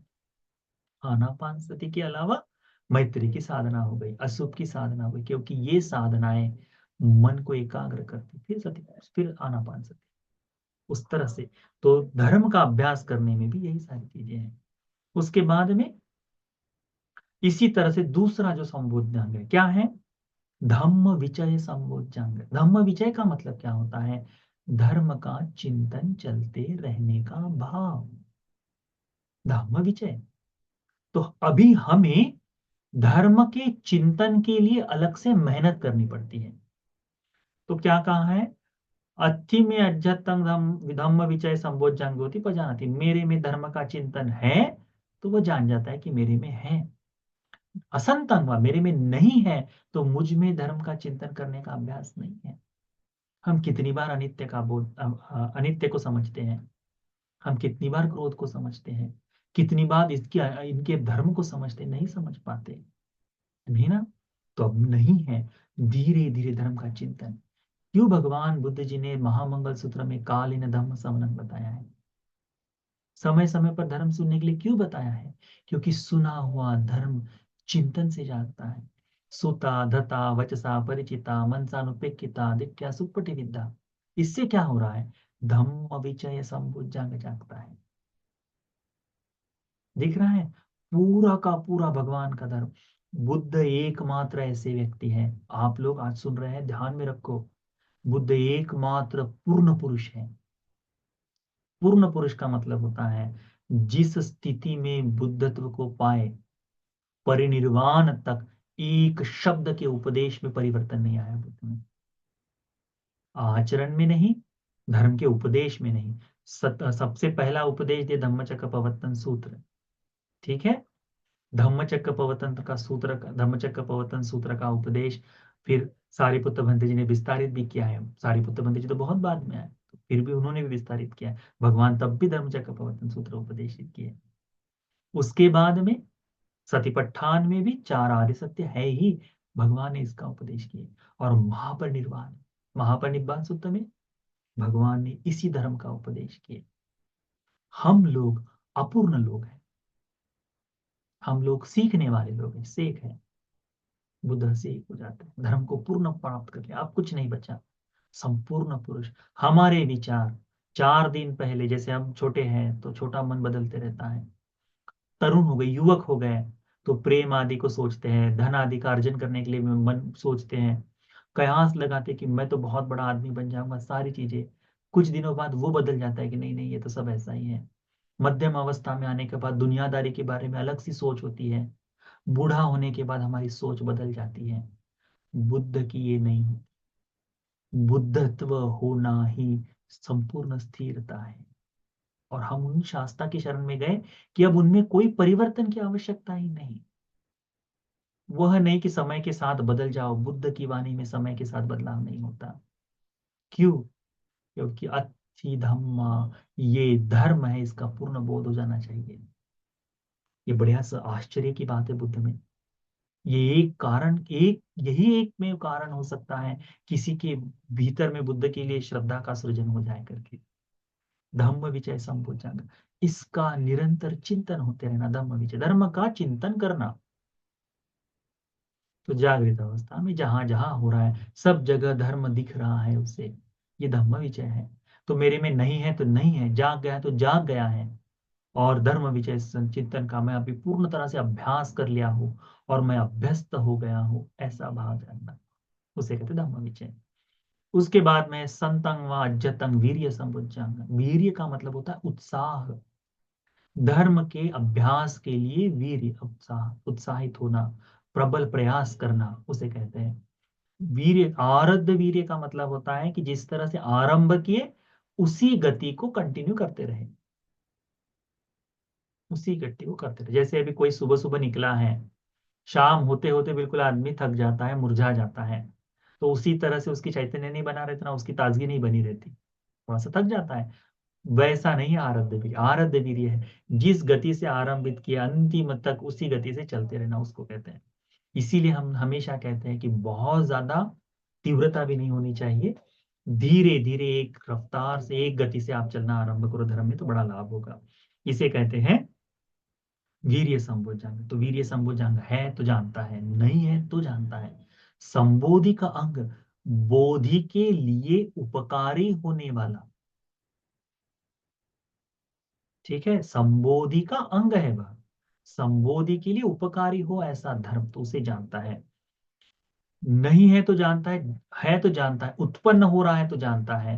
आनापान सती के अलावा मैत्री की साधना हो गई, अशुभ की साधना हो गई। क्योंकि ये साधनाएं मन को एकाग्र करती, फिर सती, फिर आनापान सती, उस तरह से। तो धर्म का अभ्यास करने में भी यही सारी चीजें हैं। उसके बाद में इसी तरह से दूसरा जो संबोधांग है क्या है? धम्म विचय संबोधांग। धम्म विचय का मतलब क्या होता है? धर्म का चिंतन चलते रहने का भाव, धम्म विचय। तो अभी हमें धर्म के चिंतन के लिए अलग से मेहनत करनी पड़ती है। तो क्या कहा है? अत्थि में अज्जतंग धम्म विचय संबोध जागृति पजानती। मेरे में धर्म का चिंतन है तो वो जान जाता है कि मेरे में है। असंतंग मेरे में नहीं है तो मुझ में धर्म का चिंतन करने का अभ्यास नहीं है। हम कितनी बार अनित्य का बोध अनित्य को समझते हैं, हम कितनी बार क्रोध को समझते हैं, कितनी बार इसकी इनके धर्म को समझते, नहीं समझ पाते, नहीं ना? तो अब नहीं है। धीरे धीरे धर्म का चिंतन। क्यों भगवान बुद्ध जी ने महामंगल सूत्र में कालीन धम्म समनम बताया है? समय समय पर धर्म सुनने के लिए क्यों बताया है? क्योंकि सुना हुआ धर्म चिंतन से जागता है। सुता धता वचसा परिचिता मनसानुपेक्षिता दिट्ठा सुपटि विद्या। इससे क्या हो रहा है? धम्म विचय संबुद्ध जागता है। दिख रहा है? पूरा का पूरा भगवान का धर्म। बुद्ध एकमात्र ऐसे व्यक्ति हैं, आप लोग आज सुन रहे हैं ध्यान में रखो, बुद्ध एकमात्र पूर्ण पुरुष है। पूर्ण पुरुष का मतलब होता है जिस स्थिति में बुद्धत्व को पाए, परिनिर्वाण तक एक शब्द के उपदेश में परिवर्तन नहीं आया बुद्ध में। आचरण में नहीं, धर्म के उपदेश में नहीं। सबसे पहला उपदेश दे धम्मचक्कपवत्तन सूत्र, ठीक है? धम्मचक्कपवत्तन सूत्र का उपदेश फिर सारिपुत्र भंते जी ने विस्तारित भी किया है। सारिपुत्र भंते जी तो बहुत बाद में आए, तो फिर भी उन्होंने भी विस्तारित किया है। भगवान तब भी धम्मचक्कपवत्तन सूत्र उपदेशित किए। उसके बाद में सतिपट्ठान में भी चार आर्य सत्य है ही, भगवान ने इसका उपदेश किया। और महापरिनिर्वाण, महापरिनिर्वाण सूत्र में भगवान ने इसी धर्म का उपदेश किया। हम लोग अपूर्ण लोग हैं, हम लोग सीखने वाले लोग हैं, सेख हैं। बुद्ध से एक हो जाते हैं, धर्म को पूर्ण प्राप्त कर लिया, अब कुछ नहीं बचा। संपूर्ण पुरुष। हमारे विचार 4 दिन पहले, जैसे हम छोटे हैं तो छोटा मन बदलते रहता है, तरुण हो गए, युवक हो गए, तो प्रेम आदि को सोचते हैं, धन आदि का अर्जन करने के लिए मन सोचते हैं, कयास लगाते कि मैं तो बहुत बड़ा आदमी बन जाऊंगा, सारी चीजें। कुछ दिनों बाद वो बदल जाता है कि नहीं नहीं, ये तो सब ऐसा ही है। मध्यम अवस्था में आने के बाद दुनियादारी के बारे में अलग सी सोच होती है। बूढ़ा होने के बाद हमारी सोच बदल जाती है। बुद्ध की ये नहीं होती। बुद्धत्व होना ही संपूर्ण स्थिरता है। और हम उन शास्त्रा की शरण में गए कि अब उनमें कोई परिवर्तन की आवश्यकता ही नहीं। वह नहीं कि समय के साथ बदल जाओ, बुद्ध की वाणी में समय के साथ बदलाव नहीं होता। क्यों? क्योंकि अच्छी धम्मा, ये धर्म है, इसका पूर्ण बोध हो जाना चाहिए। ये बढ़िया सा आश्चर्य की बात है बुद्ध में। ये एक कारण, एक यही एक में कारण हो सकता है किसी के भीतर में बुद्ध के लिए श्रद्धा का सृजन हो जाए करके। धम्म विचय संबोधन, इसका निरंतर चिंतन होते रहना, धम्म विचय, धर्म का चिंतन करना। तो जागृत अवस्था में जहां जहां हो रहा है सब जगह धर्म दिख रहा है उसे, ये धम्म विचय है। तो मेरे में नहीं है तो नहीं है, जाग गया है तो जाग गया है। और धर्म विजय संचिंतन का मैं अभी पूर्ण तरह से अभ्यास कर लिया हूँ और मैं अभ्यस्त हो गया हूँ, ऐसा भाव जानना, उसे कहते धम्म विजय। उसके बाद में संतंग व अज्जतंग वीर्य संबुज्जांग। वीर्य का मतलब होता है उत्साह, धर्म के अभ्यास के लिए वीर्य, उत्साह, उत्साहित होना, प्रबल प्रयास करना, उसे कहते हैं वीर्य। आरब्ध वीर्य का मतलब होता है कि जिस तरह से आरंभ किए उसी गति को कंटिन्यू करते रहे, उसी गति को करते रहे। जैसे अभी कोई सुबह सुबह निकला है, शाम होते होते बिल्कुल आदमी थक जाता है, मुरझा जाता है, तो उसी तरह से उसकी चैतन्य नहीं बना रहता ना, उसकी ताजगी नहीं बनी रहती, थोड़ा सा थक जाता है। वैसा नहीं आरब्ध वीर्य, आरब्ध वीर्य है जिस गति से आरंभित किया अंतिम तक उसी गति से चलते रहना, उसको कहते हैं। इसीलिए हम हमेशा कहते हैं कि बहुत ज्यादा तीव्रता भी नहीं होनी चाहिए, धीरे धीरे एक रफ्तार से एक गति से आप चलना आरंभ करो धर्म में, तो बड़ा लाभ होगा। इसे कहते हैं वीर्य संबोधन। तो वीर्य संबोधन है तो जानता है, नहीं है तो जानता है। संबोधि का अंग, बोधि के लिए उपकारी होने वाला, ठीक है, संबोधि का अंग है वह, संबोधि के लिए उपकारी हो ऐसा धर्म, तो उसे जानता है। नहीं है तो जानता है तो जानता है, उत्पन्न हो रहा है तो जानता है,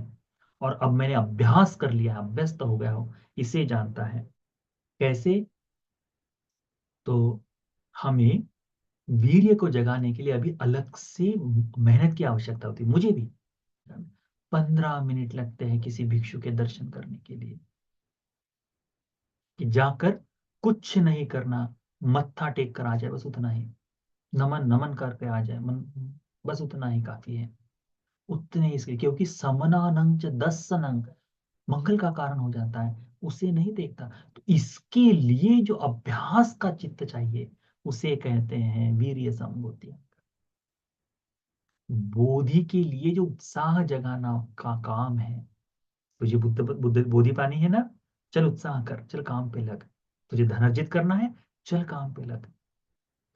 और अब मैंने अभ्यास कर लिया है, अभ्यस्त हो गया हो, इसे जानता है। कैसे? तो हमें वीर्य को जगाने के लिए अभी अलग से मेहनत की आवश्यकता होती है, मुझे भी 15 मिनट लगते हैं किसी भिक्षु के दर्शन करने के लिए, कि जाकर कुछ नहीं करना, मत्था टेक कर आ जाए, बस उतना ही, नमन नमन करके आ जाए मन, बस उतना ही काफी है। उतने इसके, क्योंकि समनानंग च दस्सनंग, मंगल का कारण हो जाता है, उसे नहीं देखता। तो इसके लिए जो अभ्यास का चित्त चाहिए उसे कहते हैं वीर्य संबोधि। बोधि के लिए जो उत्साह जगाना का काम है, तुझे बुद्ध बुद्ध बोधि पानी है ना, चल उत्साह कर, चल काम पे लग। तुझे धन अर्जित करना है, चल काम पे लग।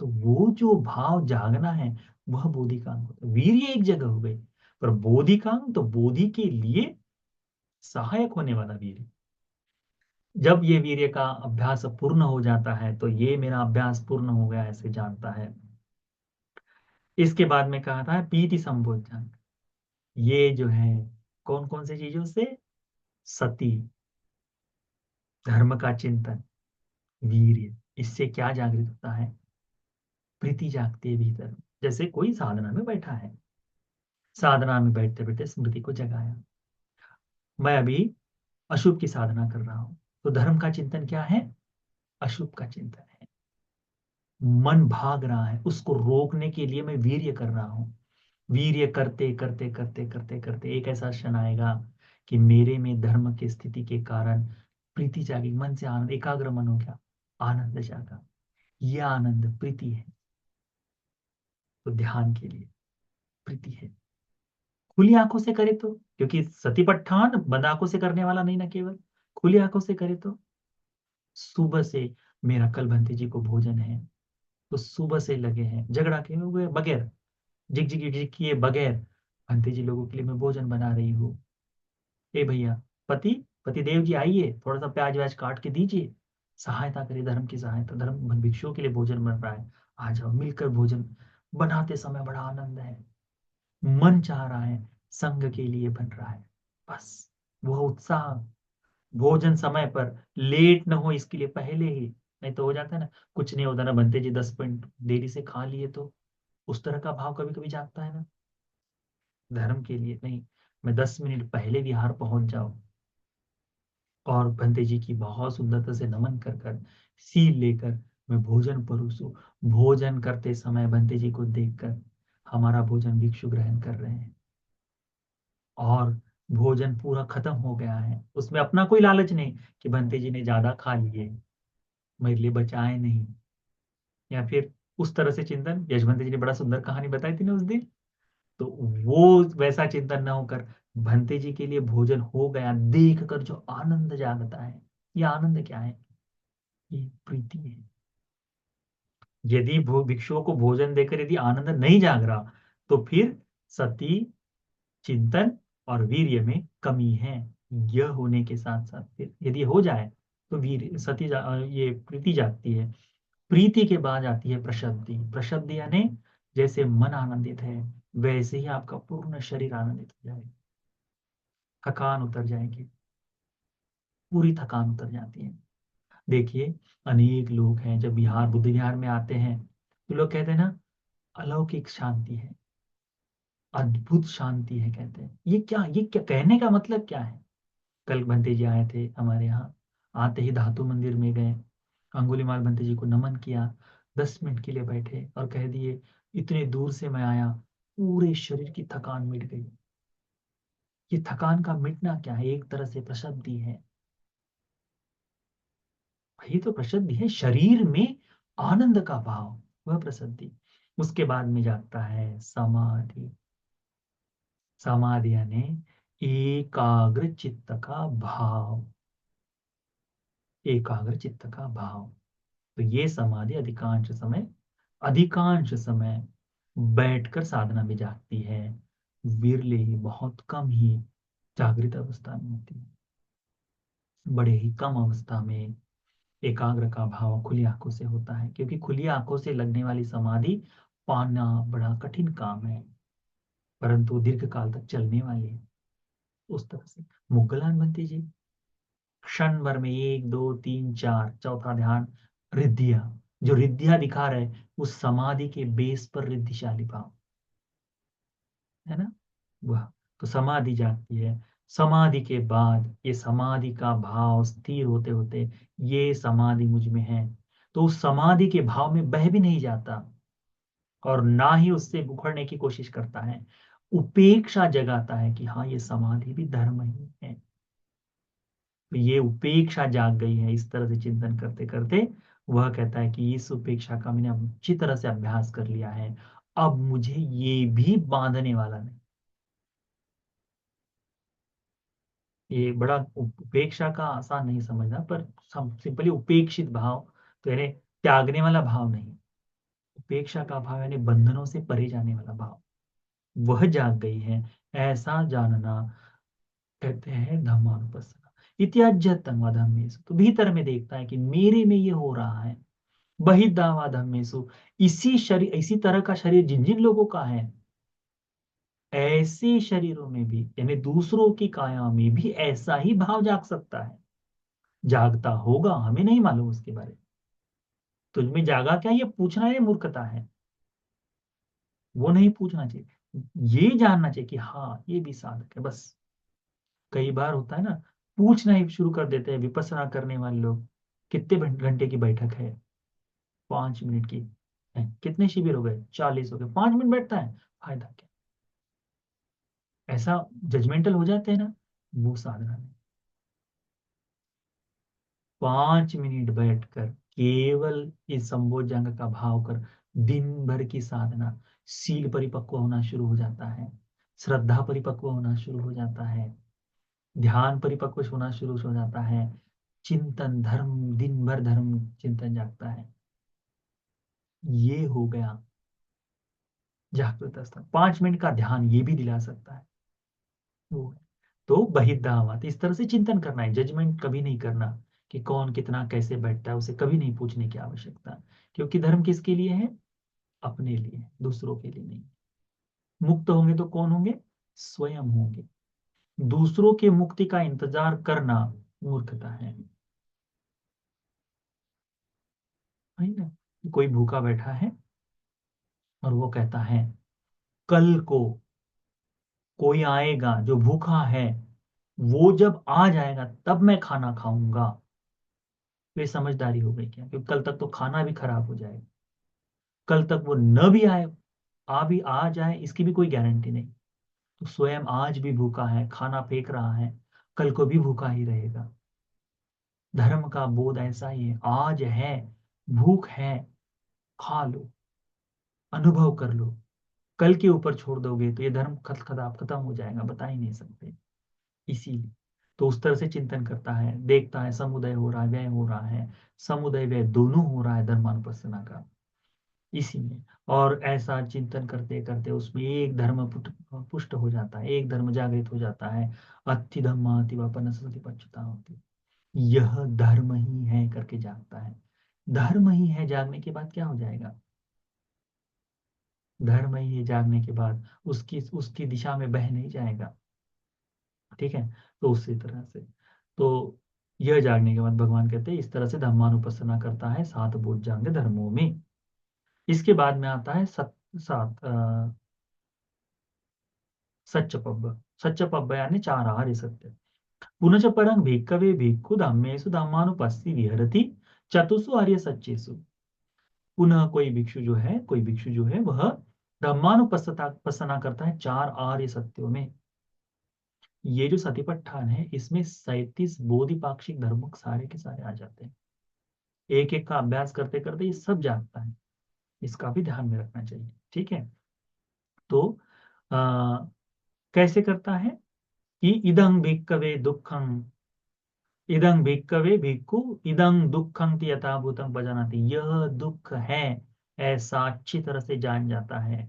तो वो जो भाव जागना है वह बोधि का अंग होता है। वीर्य एक जगह हो गई, पर बोधि का अंग तो बोधि के लिए सहायक होने वाला वीर्य। जब ये वीर्य का अभ्यास पूर्ण हो जाता है तो ये मेरा अभ्यास पूर्ण हो गया ऐसे जानता है। इसके बाद में कहा था पीति संबोधन। ये जो है कौन कौन सी चीजों से? सती, धर्म का चिंतन, वीर्य, इससे क्या जागृत होता है? प्रीति जागती है भीतर। जैसे कोई साधना में बैठा है, साधना में बैठते बैठते स्मृति को जगाया, मैं अभी अशुभ की साधना कर रहा हूं, तो धर्म का चिंतन क्या है? अशुभ का चिंतन है। मन भाग रहा है, उसको रोकने के लिए मैं वीर्य कर रहा हूं। वीर्य करते करते करते करते करते एक ऐसा क्षण आएगा कि मेरे में धर्म की स्थिति के कारण प्रीति जागी, मन से आनंद, एकाग्र मन हो गया, आनंद जागा। यह आनंद प्रीति है। तो ध्यान के लिए प्रीति है। खुली आंखों से करे तो, क्योंकि सतीपट्ठान बंद आंखों से करने वाला नहीं ना, केवल खुली आंखों से करे तो। सुबह से मेरा कल भंते जी को भोजन है, तो सुबह से लगे हैं झगड़ा के हुए बगैर, जिग जिग जिग किए बगैर, भंते जी लोगों के लिए मैं भोजन बना रही हूँ। ए भैया, पति पति देव जी आइए, थोड़ा सा प्याज व्याज काट के दीजिए, सहायता करिए, धर्म की सहायता, धर्म भिक्षुओं के लिए भोजन बन रहा है, आ जाओ मिलकर भोजन। बनाते समय बड़ा आनंद है, मन चाह रहा है, संग के लिए बन रहा है, बस वह उत्साह। भोजन समय पर, लेट न हो इसके लिए पहले ही, नहीं तो हो जाता है ना, कुछ नहीं होता ना, बनते जी 10 मिनट देरी से खा लिए, तो उस तरह का भाव कभी कभी जागता है ना। धर्म के लिए नहीं, मैं 10 मिनट पहले विहार पहुंच जाऊं और बंदे जी की बहुत सुंदरता से नमन कर कर सील लेकर मैं भोजन परोसूं। भोजन करते समय बंदे जी को देखकर हमारा भोजन भिक्षु ग्रहण कर रहे हैं, और भोजन पूरा खत्म हो गया है, उसमें अपना कोई लालच नहीं कि बंते जी ने ज्यादा खा लिए, मेरे लिए बचाए नहीं, या फिर उस तरह से चिंतन। यशवंत जी ने बड़ा सुंदर कहानी बताई थी ना उस दिन, तो वो वैसा चिंतन न होकर भंते जी के लिए भोजन हो गया देख कर जो आनंद जागता है, ये आनंद क्या है? ये प्रीति है। यदि भिक्षुओं को भोजन देकर यदि आनंद नहीं जाग रहा, तो फिर सती, चिंतन और वीर्य में कमी है। यह होने के साथ साथ फिर यदि हो जाए तो ये प्रीति जागती है। प्रीति के बाद आती है प्रशब्दि। प्रशब्दि यानी जैसे मन आनंदित है, वैसे ही आपका पूर्ण शरीर आनंदित हो जाएगा। थकान उतर जाएगी, पूरी थकान उतर जाती है। देखिए, अनेक लोग हैं जब बुद्ध विहार में आते हैं तो लोग कहते हैं ना, अलौकिक शांति है, अद्भुत शांति है, कहते हैं। ये क्या कहने का मतलब क्या है? कल बंते जी आए थे हमारे यहाँ, आते ही धातु मंदिर में गए, अंगुलीमाल बंते जी को नमन किया, 10 मिनट के लिए बैठे और कह दिए, इतने दूर से मैं आया, पूरे शरीर की थकान मिट गई। ये थकान का मिटना क्या है? एक तरह से प्रशब्दि है। वही तो प्रसिद्धि है, शरीर में आनंद का भाव, वह प्रसिद्धि। उसके बाद में जाता है समाधि। समाधि यानी एकाग्र चित्त का भाव, एकाग्र चित्त का भाव। तो ये समाधि अधिकांश समय बैठकर साधना में जागती है। विरले ही, बहुत कम ही जागृत अवस्था में होती है। बड़े ही कम अवस्था में एकाग्र का भाव खुली आंखों से होता है, क्योंकि खुली आंखों से लगने वाली समाधि पाना बड़ा कठिन काम है, परंतु दीर्घ काल तक चलने वाली है। उस तरह से मुगलान बनती जी क्षण भर में 1 2 3 4 चौथा ध्यान, रिद्धियां, जो रिद्धियां दिखा रहे उस समाधि के बेस पर रिद्धिशाली भाव है ना, वह। तो समाधि जागती है। समाधि के बाद ये समाधि का भाव स्थिर होते होते, ये समाधि मुझ में है, तो उस समाधि के भाव में बह भी नहीं जाता और ना ही उससे उखड़ने की कोशिश करता है। उपेक्षा जगाता है कि हाँ, ये समाधि भी धर्म ही है। तो ये उपेक्षा जाग गई है। इस तरह से चिंतन करते करते वह कहता है कि इस उपेक्षा का मैंने अच्छी तरह से अभ्यास कर लिया है, अब मुझे ये भी बांधने वाला नहीं। ये बड़ा उपेक्षा का आसान नहीं समझना, पर सिंपली उपेक्षित भाव, तो यानी त्यागने वाला भाव नहीं। उपेक्षा का भाव यानी बंधनों से परे जाने वाला भाव, वह जाग गई है, ऐसा जानना कहते हैं धम्मानुपස්සना। इत्याज्यतम धम्मेषु, तो भीतर में देखता है कि मेरे में ये हो रहा है। बहिर्दावा धम्मेषु, इसी तरह का शरीर जिन जिन लोगों का है, ऐसे शरीरों में भी यानी दूसरों की काया में भी ऐसा ही भाव जाग सकता है। जागता होगा, हमें नहीं मालूम उसके बारे में। तुझमें जागा क्या, ये पूछना ये मूर्खता है। वो नहीं पूछना चाहिए, ये जानना चाहिए कि हाँ, ये भी साधक है बस। कई बार होता है ना, पूछना ही शुरू कर देते हैं विपස්සना करने वाले लोग, कितने घंटे की बैठक है? 5 मिनट की है। कितने शिविर हो गए? 40 हो गए, 5 मिनट बैठता है, फायदा क्या? ऐसा जजमेंटल हो जाते हैं ना, वो साधना नहीं। 5 मिनट बैठकर केवल इस संबोधन का भाव कर, दिन भर की साधना, सील परिपक्व होना शुरू हो जाता है, श्रद्धा परिपक्व होना शुरू हो जाता है, ध्यान परिपक्व होना शुरू हो जाता है, चिंतन धर्म, दिन भर धर्म चिंतन जागता है। ये हो गया जागृत अवस्था। 5 मिनट का ध्यान ये भी दिला सकता है वो है। तो बहिर्दावात, इस तरह से चिंतन करना है, जजमेंट कभी नहीं करना कि कौन कितना कैसे बैठता है, उसे कभी नहीं पूछने की आवश्यकता। क्योंकि धर्म किसके लिए है? अपने लिए, दूसरों के लिए नहीं। मुक्त होंगे तो कौन होंगे? स्वयं होंगे। दूसरों के मुक्ति का इंतजार करना मूर्खता है ना। कोई भूखा बैठा है और वो कहता है, कल को कोई आएगा जो भूखा है, वो जब आ जाएगा तब मैं खाना खाऊंगा। तो ये समझदारी हो गई क्या? क्योंकि कल तक तो खाना भी खराब हो जाएगा। कल तक वो न भी आए, आ जाए, इसकी भी कोई गारंटी नहीं। तो स्वयं आज भी भूखा है, खाना फेंक रहा है, कल को भी भूखा ही रहेगा। धर्म का बोध ऐसा ही है, आज है, भूख है, खा लो, अनुभव कर लो। कल के ऊपर छोड़ दोगे तो ये धर्म खत्म हो जाएगा, बता ही नहीं सकते। इसीलिए तो उस तरह से चिंतन करता है, देखता है समुदय हो रहा है, व्यय हो रहा है, समुदय व्यय दोनों हो रहा है धर्मानुपස්සना का इसी में। और ऐसा चिंतन करते करते उसमें एक धर्म पुष्ट हो जाता है, एक धर्म जागृत हो जाता है। अति धम्मा अति वापन सति पच्युता होती, यह धर्म ही है करके जागता है। धर्म ही है जागने के बाद क्या हो जाएगा? धर्म ही है जागने के बाद उसकी उसकी दिशा में बह नहीं जाएगा। ठीक है, तो उसी तरह से तो यह जागने के बाद भगवान कहते हैं इस तरह से धम्मानुपස්සना करता है सात बोधजांग धर्मों में। इसके बाद में आता है सात सच्चपब्ब। सच्चपब्ब यानी चार आर्य सत्य। पुनश्च परं भिक्खवे भिक्खु धम्मेषु धम्मानुपस्सी विहरति चतुषु आर्य सच्चेषु। पुनः कोई भिक्षु जो है वह धम्मानुपස්සना करता है चार आर्य सत्यों में। ये जो सतिपट्ठान है इसमें 37 बोधिपाक्षिक धर्म सारे के सारे आ जाते हैं। एक एक का अभ्यास करते करते ये सब जागता है, इसका भी ध्यान में रखना चाहिए। ठीक है, तो आ, कैसे करता है कि इदं भिक्कवे दुखं, इदं भिक्कवे भिक्खु इदं दुखं यथाभूतं पजानाति, यह दुख है ऐसा अच्छी तरह से जान जाता है।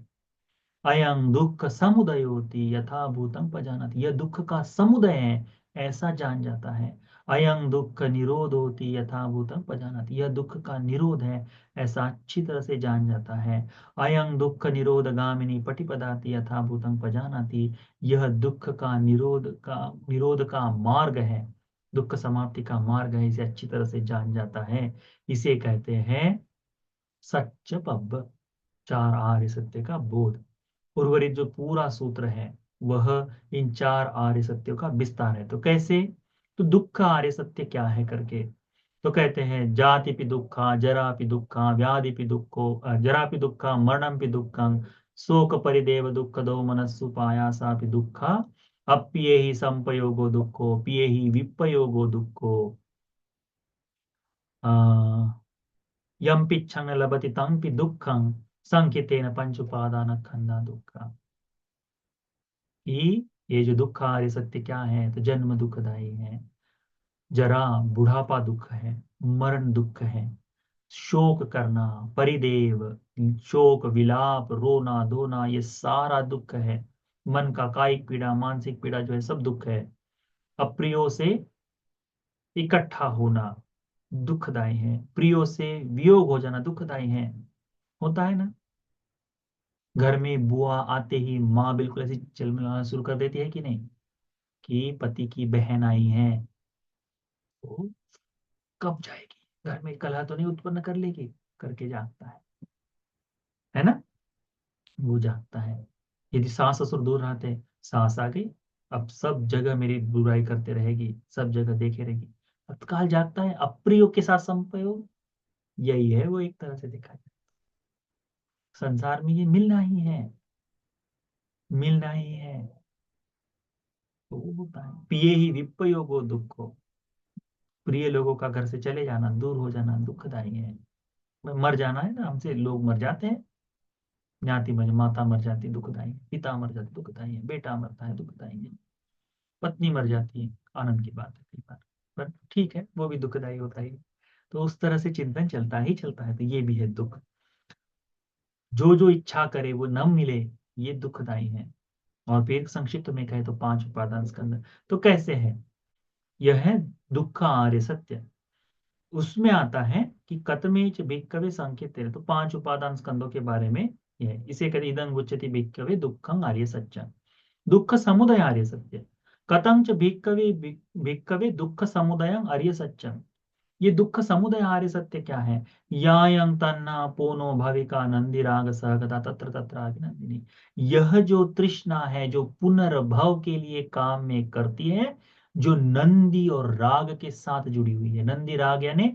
अयं दुख समुदयोति यथा भूतं पजानाति, यह दुख का समुदय है ऐसा जान जाता है। अयं दुख निरोधोति यथा भूतं पजानाति, यह दुख का निरोध है ऐसा अच्छी तरह से जान जाता है। अयं दुख निरोध गामिनी पटिपदाति यथा भूतं पजानाति, यह दुख का निरोध का मार्ग है, दुख समाप्ति का मार्ग है, इसे अच्छी तरह से जान जाता है। इसे कहते हैं सच्च पब्ब, चार आर्य सत्य का बोध। उर्वरित जो पूरा सूत्र है वह इन चार आर्य सत्यों का विस्तार है। तो कैसे? तो दुख का आर्य सत्य क्या है करके तो कहते हैं जाति पि दुखा जरा पि दुखा व्याधि पि दुखो जरा पि दुखा मरणम पि दुखं शोक परिदेव दुख दो मनस्सु पायासा पि दुखा अप्ये ही संपयोगो दुखो पिये ही विपयोगो दुखो यम पिच्छं लभति तं पि दुखं संकितेन पंच उपादान खंदा दुख। कि ये जो दुख आर्य सत्य क्या है? तो जन्म दुखदाई है, जरा बुढ़ापा दुख है, मरण दुख है, शोक करना परिदेव, शोक विलाप रोना धोना ये सारा दुख है। मन का कायिक पीड़ा मानसिक पीड़ा जो है सब दुख है। अप्रियो से इकट्ठा होना दुखदाई है, प्रियो से वियोग हो जाना दुखदाई है। होता है ना, घर में बुआ आते ही माँ बिल्कुल ऐसी चिलमिलाना शुरू कर देती है कि नहीं, कि पति की बहन आई है तो कब जाएगी, घर में कलह तो नहीं उत्पन्न कर लेगी करके जागता है ना, वो जागता है। यदि सास ससुर दूर रहते, सास आ गई अब सब जगह मेरी बुराई करते रहेगी, सब जगह देखे रहेगी, तत्काल जागता है। अप्रियो के साथ संपयोग, यही है वो एक तरह से देखा जाए संसार में ये मिलना ही है, मिलना ही है। तो वो होता है पिए ही विपयोगो दुखो, प्रिय लोगों का घर से चले जाना दूर हो जाना दुखदाई है। मर जाना है ना, हमसे लोग मर जाते हैं, ज्ञाति में माता मर जाती दुखदाई है, पिता मर जाते दुखदाई है, बेटा मरता है दुखदाई है, पत्नी मर जाती है आनंद की बात है कई बार, पर ठीक है वो भी दुखदाई होता ही है। तो उस तरह से चिंतन चलता ही चलता है, तो ये भी है दुख। जो जो इच्छा करे वो न मिले, ये दुखदाई है। और फिर संक्षिप्त में कहे तो पांच उपादान स्कंद, तो कैसे है? यह है दुख का आर्य सत्य। उसमें आता है कि कतमेच भिक्खवे संकेत, तो पांच उपादान स्कंदों के बारे में यह इसे कहते इदं उच्यते भिक्खवे दुखं आर्य सत्य, दुख समुदय आर्य सत्य। कथं च भिक्खवे दुख समुदय आर्य सत्य, ये दुख समुदय आर्य सत्य क्या है? यायं तन्ना पोनो भविका नंदी राग सहगता तत्र तत्र अभिनंदिनी, यह जो तृष्णा है जो पुनर्भव के लिए काम में करती है, जो नंदी और राग के साथ जुड़ी हुई है। नंदी राग यानी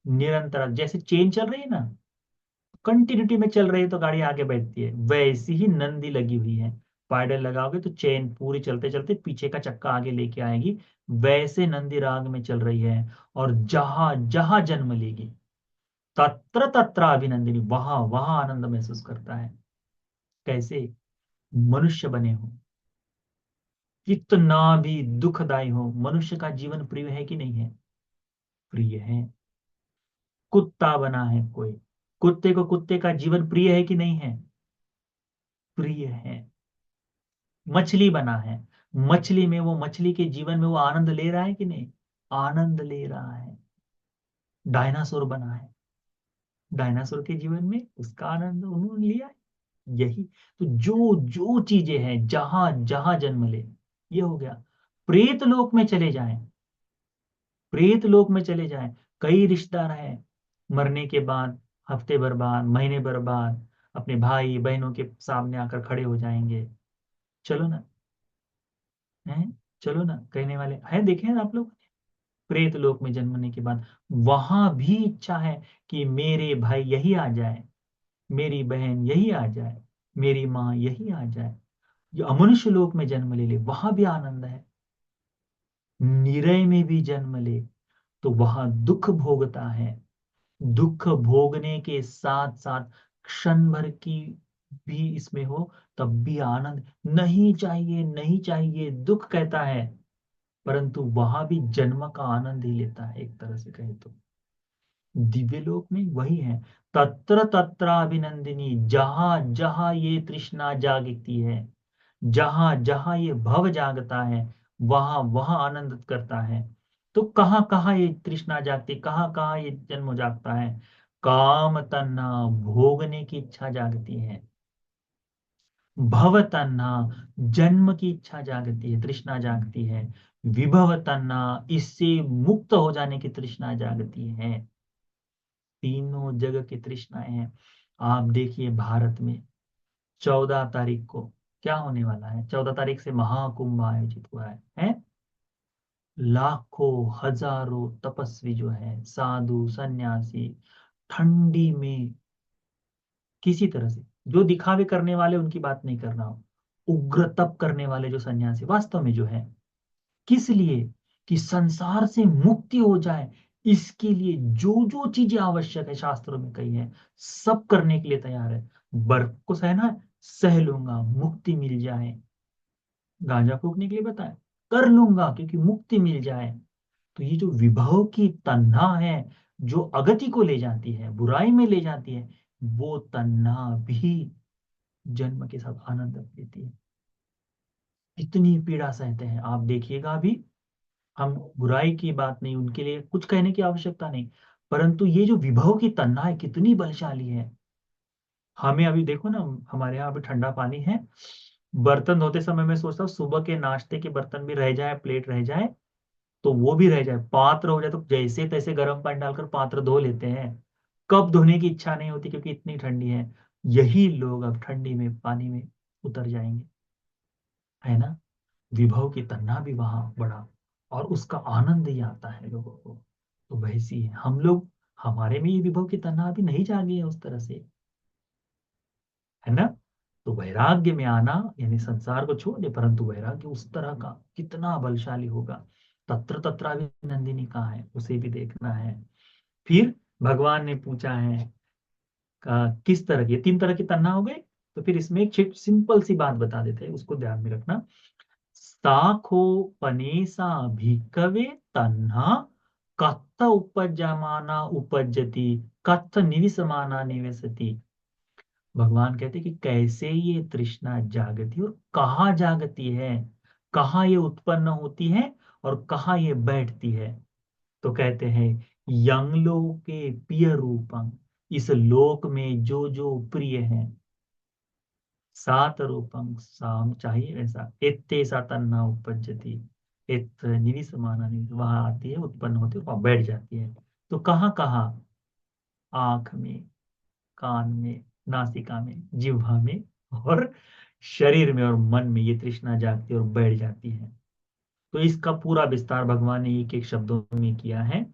निरंतर, जैसे चेन चल रही है ना, कंटिन्यूटी में चल रही है तो गाड़ी आगे बढ़ती है, वैसी ही नंदी लगी हुई है। पायडल लगाओगे तो चेन पूरी चलते चलते पीछे का चक्का आगे लेके आएगी, वैसे नंदी राग में चल रही है। और जहां जहां जन्म लेगी तत्र तत्र अभिनंदिनी, वहां वहां आनंद महसूस करता है। कैसे? मनुष्य बने हो, कितना भी दुखदाई हो, मनुष्य का जीवन प्रिय है कि नहीं है? प्रिय है। कुत्ता बना है कोई, कुत्ते को कुत्ते का जीवन प्रिय है कि नहीं है? प्रिय है। मछली बना है, मछली में वो, मछली के जीवन में वो आनंद ले रहा है कि नहीं? आनंद ले रहा है। डायनासोर बना है, डायनासोर के जीवन में उसका आनंद उन्होंने लिया है। यही तो, जो जो चीजें हैं, जहां जहां जन्म ले, ये हो गया। प्रेत लोक में चले जाएं, प्रेत लोक में चले जाएं, कई रिश्तेदार हैं, मरने के बाद हफ्ते भर बाद, महीने भर बाद अपने भाई बहनों के सामने आकर खड़े हो जाएंगे। चलो ना, है, चलो ना, कहने वाले हैं, देखे हैं आप लोग। प्रेत लोक में जन्मने के बाद वहां भी इच्छा है कि मेरे भाई यही आ जाए, मेरी बहन यही आ जाए, मेरी माँ यही आ जाए। जो अमनुष्य लोक में जन्म ले ले, वहां भी आनंद है। निरय में भी जन्म ले तो वहां दुख भोगता है। दुख भोगने के साथ साथ क्षण भर की भी इसमें हो, तब भी आनंद नहीं चाहिए, नहीं चाहिए, दुख कहता है, परंतु वहां भी जन्म का आनंद ही लेता है, एक तरह से कहे तो। दिव्य लोक में वही है। तत्र तत्राभिनंदिनी, जहां जहां ये तृष्णा जागती है, जहां जहां ये भव जागता है, वहां वहां आनंद करता है। तो कहाँ कहाँ ये तृष्णा जागती, कहाँ कहाँ ये जन्म जागता है? काम तन्हा, भोगने की इच्छा जागती है। भव तन्हा, जन्म की इच्छा जागती है, तृष्णा जागती है। विभव तन्हा, इससे मुक्त हो जाने की तृष्णा जागती है। तीनों जगह की तृष्णाएं हैं। आप देखिए भारत में 14 तारीख को क्या होने वाला है? 14 तारीख से महाकुंभ आयोजित हुआ है? लाखों हजारों तपस्वी जो है, साधु सन्यासी, ठंडी में किसी तरह से, जो दिखावे करने वाले उनकी बात नहीं कर रहा हूं, उग्र तप करने वाले जो सन्यासी वास्तव में जो है, किस लिए? कि संसार से मुक्ति हो जाए, इसके लिए जो जो चीजें आवश्यक है, शास्त्रों में कही है, सब करने के लिए तैयार है। बर्फ को सहना है, सह लूंगा, मुक्ति मिल जाए। गांजा फूकने के लिए बताए, कर लूंगा क्योंकि मुक्ति मिल जाए। तो ये जो विभव की तन्हा है, जो अगति को ले जाती है, बुराई में ले जाती है, वो तन्हा भी जन्म के साथ आनंद देती है। कितनी पीड़ा सहते हैं आप देखिएगा अभी। हम बुराई की बात नहीं, उनके लिए कुछ कहने की आवश्यकता नहीं, परंतु ये जो विभव की तन्ना है कितनी बलशाली है। हमें अभी देखो ना, हमारे यहाँ अभी ठंडा पानी है, बर्तन धोते समय मैं सोचता हूँ सुबह के नाश्ते के बर्तन भी रह जाए, प्लेट रह जाए तो वो भी रह जाए, पात्र हो जाए तो जैसे तैसे गर्म पानी डालकर पात्र धो लेते हैं। कब धोने की इच्छा नहीं होती क्योंकि इतनी ठंडी है। यही लोग अब ठंडी में पानी में उतर जाएंगे, है ना? विभव की तन्ना भी वहां बड़ा, और उसका आनंद ही आता है लोगों को। तो वैसी है हम लोग, हमारे में ये विभव की तन्ना अभी नहीं जागी है उस तरह से, है ना? तो वैराग्य में आना यानी संसार को छोड़ दे, परंतु वैराग्य उस तरह का कितना बलशाली होगा। तत्र तत्राभिनंदिनी कहाँ है, उसे भी देखना है। फिर भगवान ने पूछा है किस तरह की, 3 तरह की तन्ना हो गई। तो फिर इसमें एक सिंपल सी बात बता देते हैं, उसको ध्यान में रखना। साखो पनेसा भिक्कवे तन्हा कत्थ उपजमाना उपजति कत्थ निविसमाना निवसति। भगवान कहते हैं कि कैसे ये तृष्णा जागती और कहाँ जागती है, कहाँ ये उत्पन्न होती है और कहाँ ये बैठती है। तो कहते हैं यंगलोके प्रिय रूपं, इस लोक में जो जो प्रिय है, सात रूपं साम चाहिए वैसा, इत्ते सा तन्ना उपजती, इत निविसमाना निविस, वहां आती है, उत्पन्न होती है, वहां बैठ जाती है। तो कहाँ कहाँ? आंख में, कान में, नासिका में, जिह्वा में, और शरीर में और मन में ये तृष्णा जागती है और बैठ जाती है। तो इसका पूरा विस्तार भगवान ने एक एक शब्दों में किया है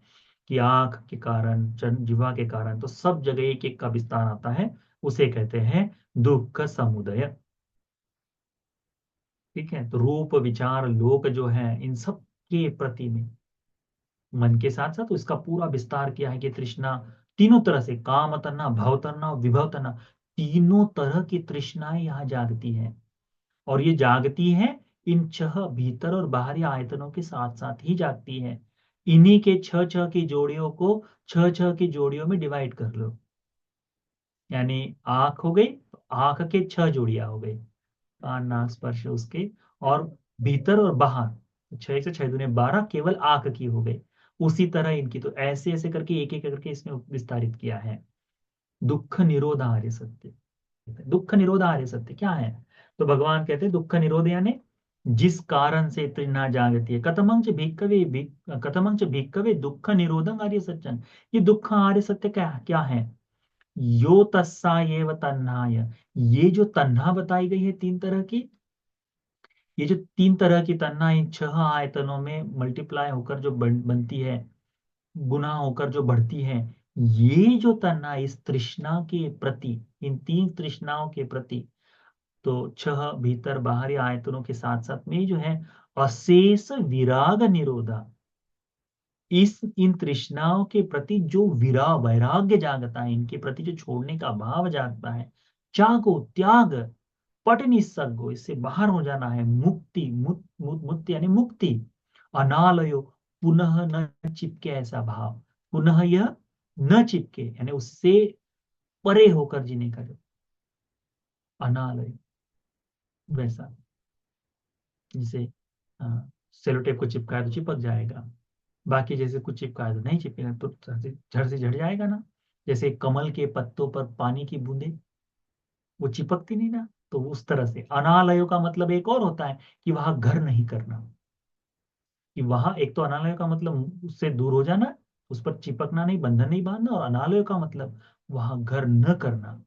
कि आंख के कारण, जिह्वा के कारण, तो सब जगह एक एक का विस्तार आता है। उसे कहते हैं दुख समुदय। ठीक है, तो रूप विचार लोक जो है, इन सब के प्रति में मन के साथ साथ उसका पूरा विस्तार किया है कि तृष्णा तीनों तरह से, काम तन्ना, भव तन्ना और विभव तन्ना, तीनों तरह की तृष्णाएं यहाँ जागती है। और ये जागती है इन छह भीतर और बाहरी आयतनों के साथ साथ ही जागती है। इन्हीं के छह छह की जोड़ियों को छह छह की जोड़ियों में डिवाइड कर लो, यानी आंख हो गई तो आंख के छह जोड़ियां हो गई, कान नाक स्पर्श उसके, और भीतर और बाहर छह से छह दूने 12 केवल आंख की हो गई। उसी तरह इनकी, तो ऐसे ऐसे करके एक एक करके इसमें विस्तारित किया है। दुख निरोध आर्य सत्य, दुख निरोध आर्य सत्य क्या है? तो भगवान कहते हैं दुख निरोध यानी जिस कारण से तृष्णा जागती है। कथमंच भिक्कवे दुख निरोधं आर्य सत्यं, ये दुख आर्य सत्य क्या क्या है? यो तस्सा ये व तन्हाय, ये जो तन्हा बताई गई है तीन तरह की, ये जो तीन तरह की तन्हा इन छह आयतनों में मल्टीप्लाई होकर जो बनती है, गुना होकर जो बढ़ती है, ये जो तन्हा इस तृष्णा के प्रति, इन तीन तृष्णाओं के प्रति, तो छह भीतर बाहरी आयतनों के साथ साथ में जो है अशेष विराग निरोधा, इस इन तृष्णाओं के प्रति जो वैराग्य जागता है, इनके प्रति जो छोड़ने का भाव जागता है, त्यागो त्याग, पट निस्सर्गो, इससे बाहर हो जाना है, मुक्ति मुक्ति यानी मुक्ति, अनालयो, पुनः न चिपके ऐसा भाव, पुनः यह न चिपके यानी उससे परे होकर जीने का जो अनालय, वैसा जिसे सेलो टेप को चिपकाया तो चिपक जाएगा, बाकी जैसे कुछ चिपकाया तो नहीं चिपकेगा, तो झड़ से झड़ जाएगा ना। जैसे कमल के पत्तों पर पानी की बूंदे, वो चिपकती नहीं ना, तो उस तरह से अनालयों का मतलब एक और होता है कि वहां घर नहीं करना, कि वहां एक तो अनालय का मतलब उससे दूर हो जाना, उस पर चिपकना नहीं, बंधन नहीं बांधना, और अनालय का मतलब वहां घर न करना,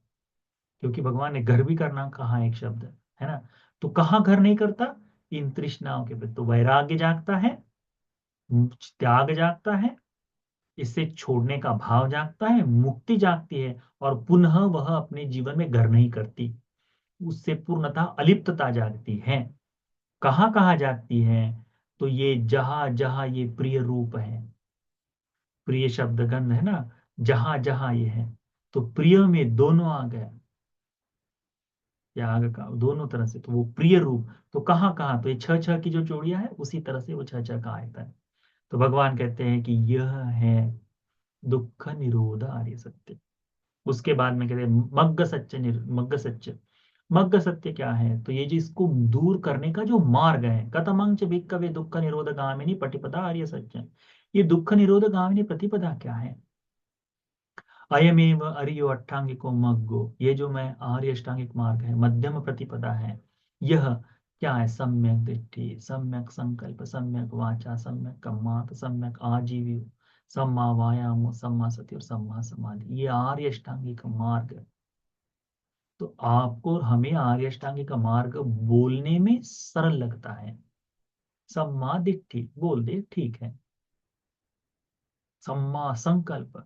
क्योंकि भगवान ने घर भी करना कहा एक शब्द है ना। तो कहाँ घर नहीं करता? इन तृष्णाओं के प्रति, तो वैराग्य जागता है, त्याग जागता है, इससे छोड़ने का भाव जागता है, मुक्ति जागती है, और पुनः वह अपने जीवन में घर नहीं करती, उससे पूर्णतः अलिप्तता जागती है। कहाँ कहाँ जागती है? तो ये जहां जहां ये प्रिय रूप है, प्रिय शब्द गंध है ना, जहां जहां ये है, तो प्रिय में दोनों आ गया, या आगे का दोनों तरह से, तो वो प्रिय रूप, तो कहाँ कहाँ, तो ये छह छह की जो जोड़ियां है उसी तरह से वो छह छह का आयता है। तो भगवान कहते हैं कि यह है दुख निरोध आर्य सत्य। उसके बाद में कहते हैं मग्ग सत्य, मग्ग सत्य क्या है? तो ये जो इसको दूर करने का जो मार्ग है, कतमंच भिक्खवे दुख निरोध गामिनी प्रतिपदा आर्य सत्य, ये दुख निरोध गामिनी प्रतिपदा क्या है? अयमेव अर्यो अष्टांगिको मग्गो, ये जो मैं आर्य अष्टांगिक मार्ग है, मध्यम प्रतिपदा है, यह क्या है? सम्यक दृष्टि, सम्यक संकल्प, सम्यक वाचा, सम्यक कर्मात, सम्यक आजीव, सम्मा वायाम, सम्मा सति और सम्मा समाधि, ये आर्य अष्टांगिक मार्ग है। तो आपको और हमें आर्य अष्टांगिक मार्ग बोलने में सरल लगता है, सम्मा दिट्ठी बोल दे ठीक है, सम्मा संकल्प,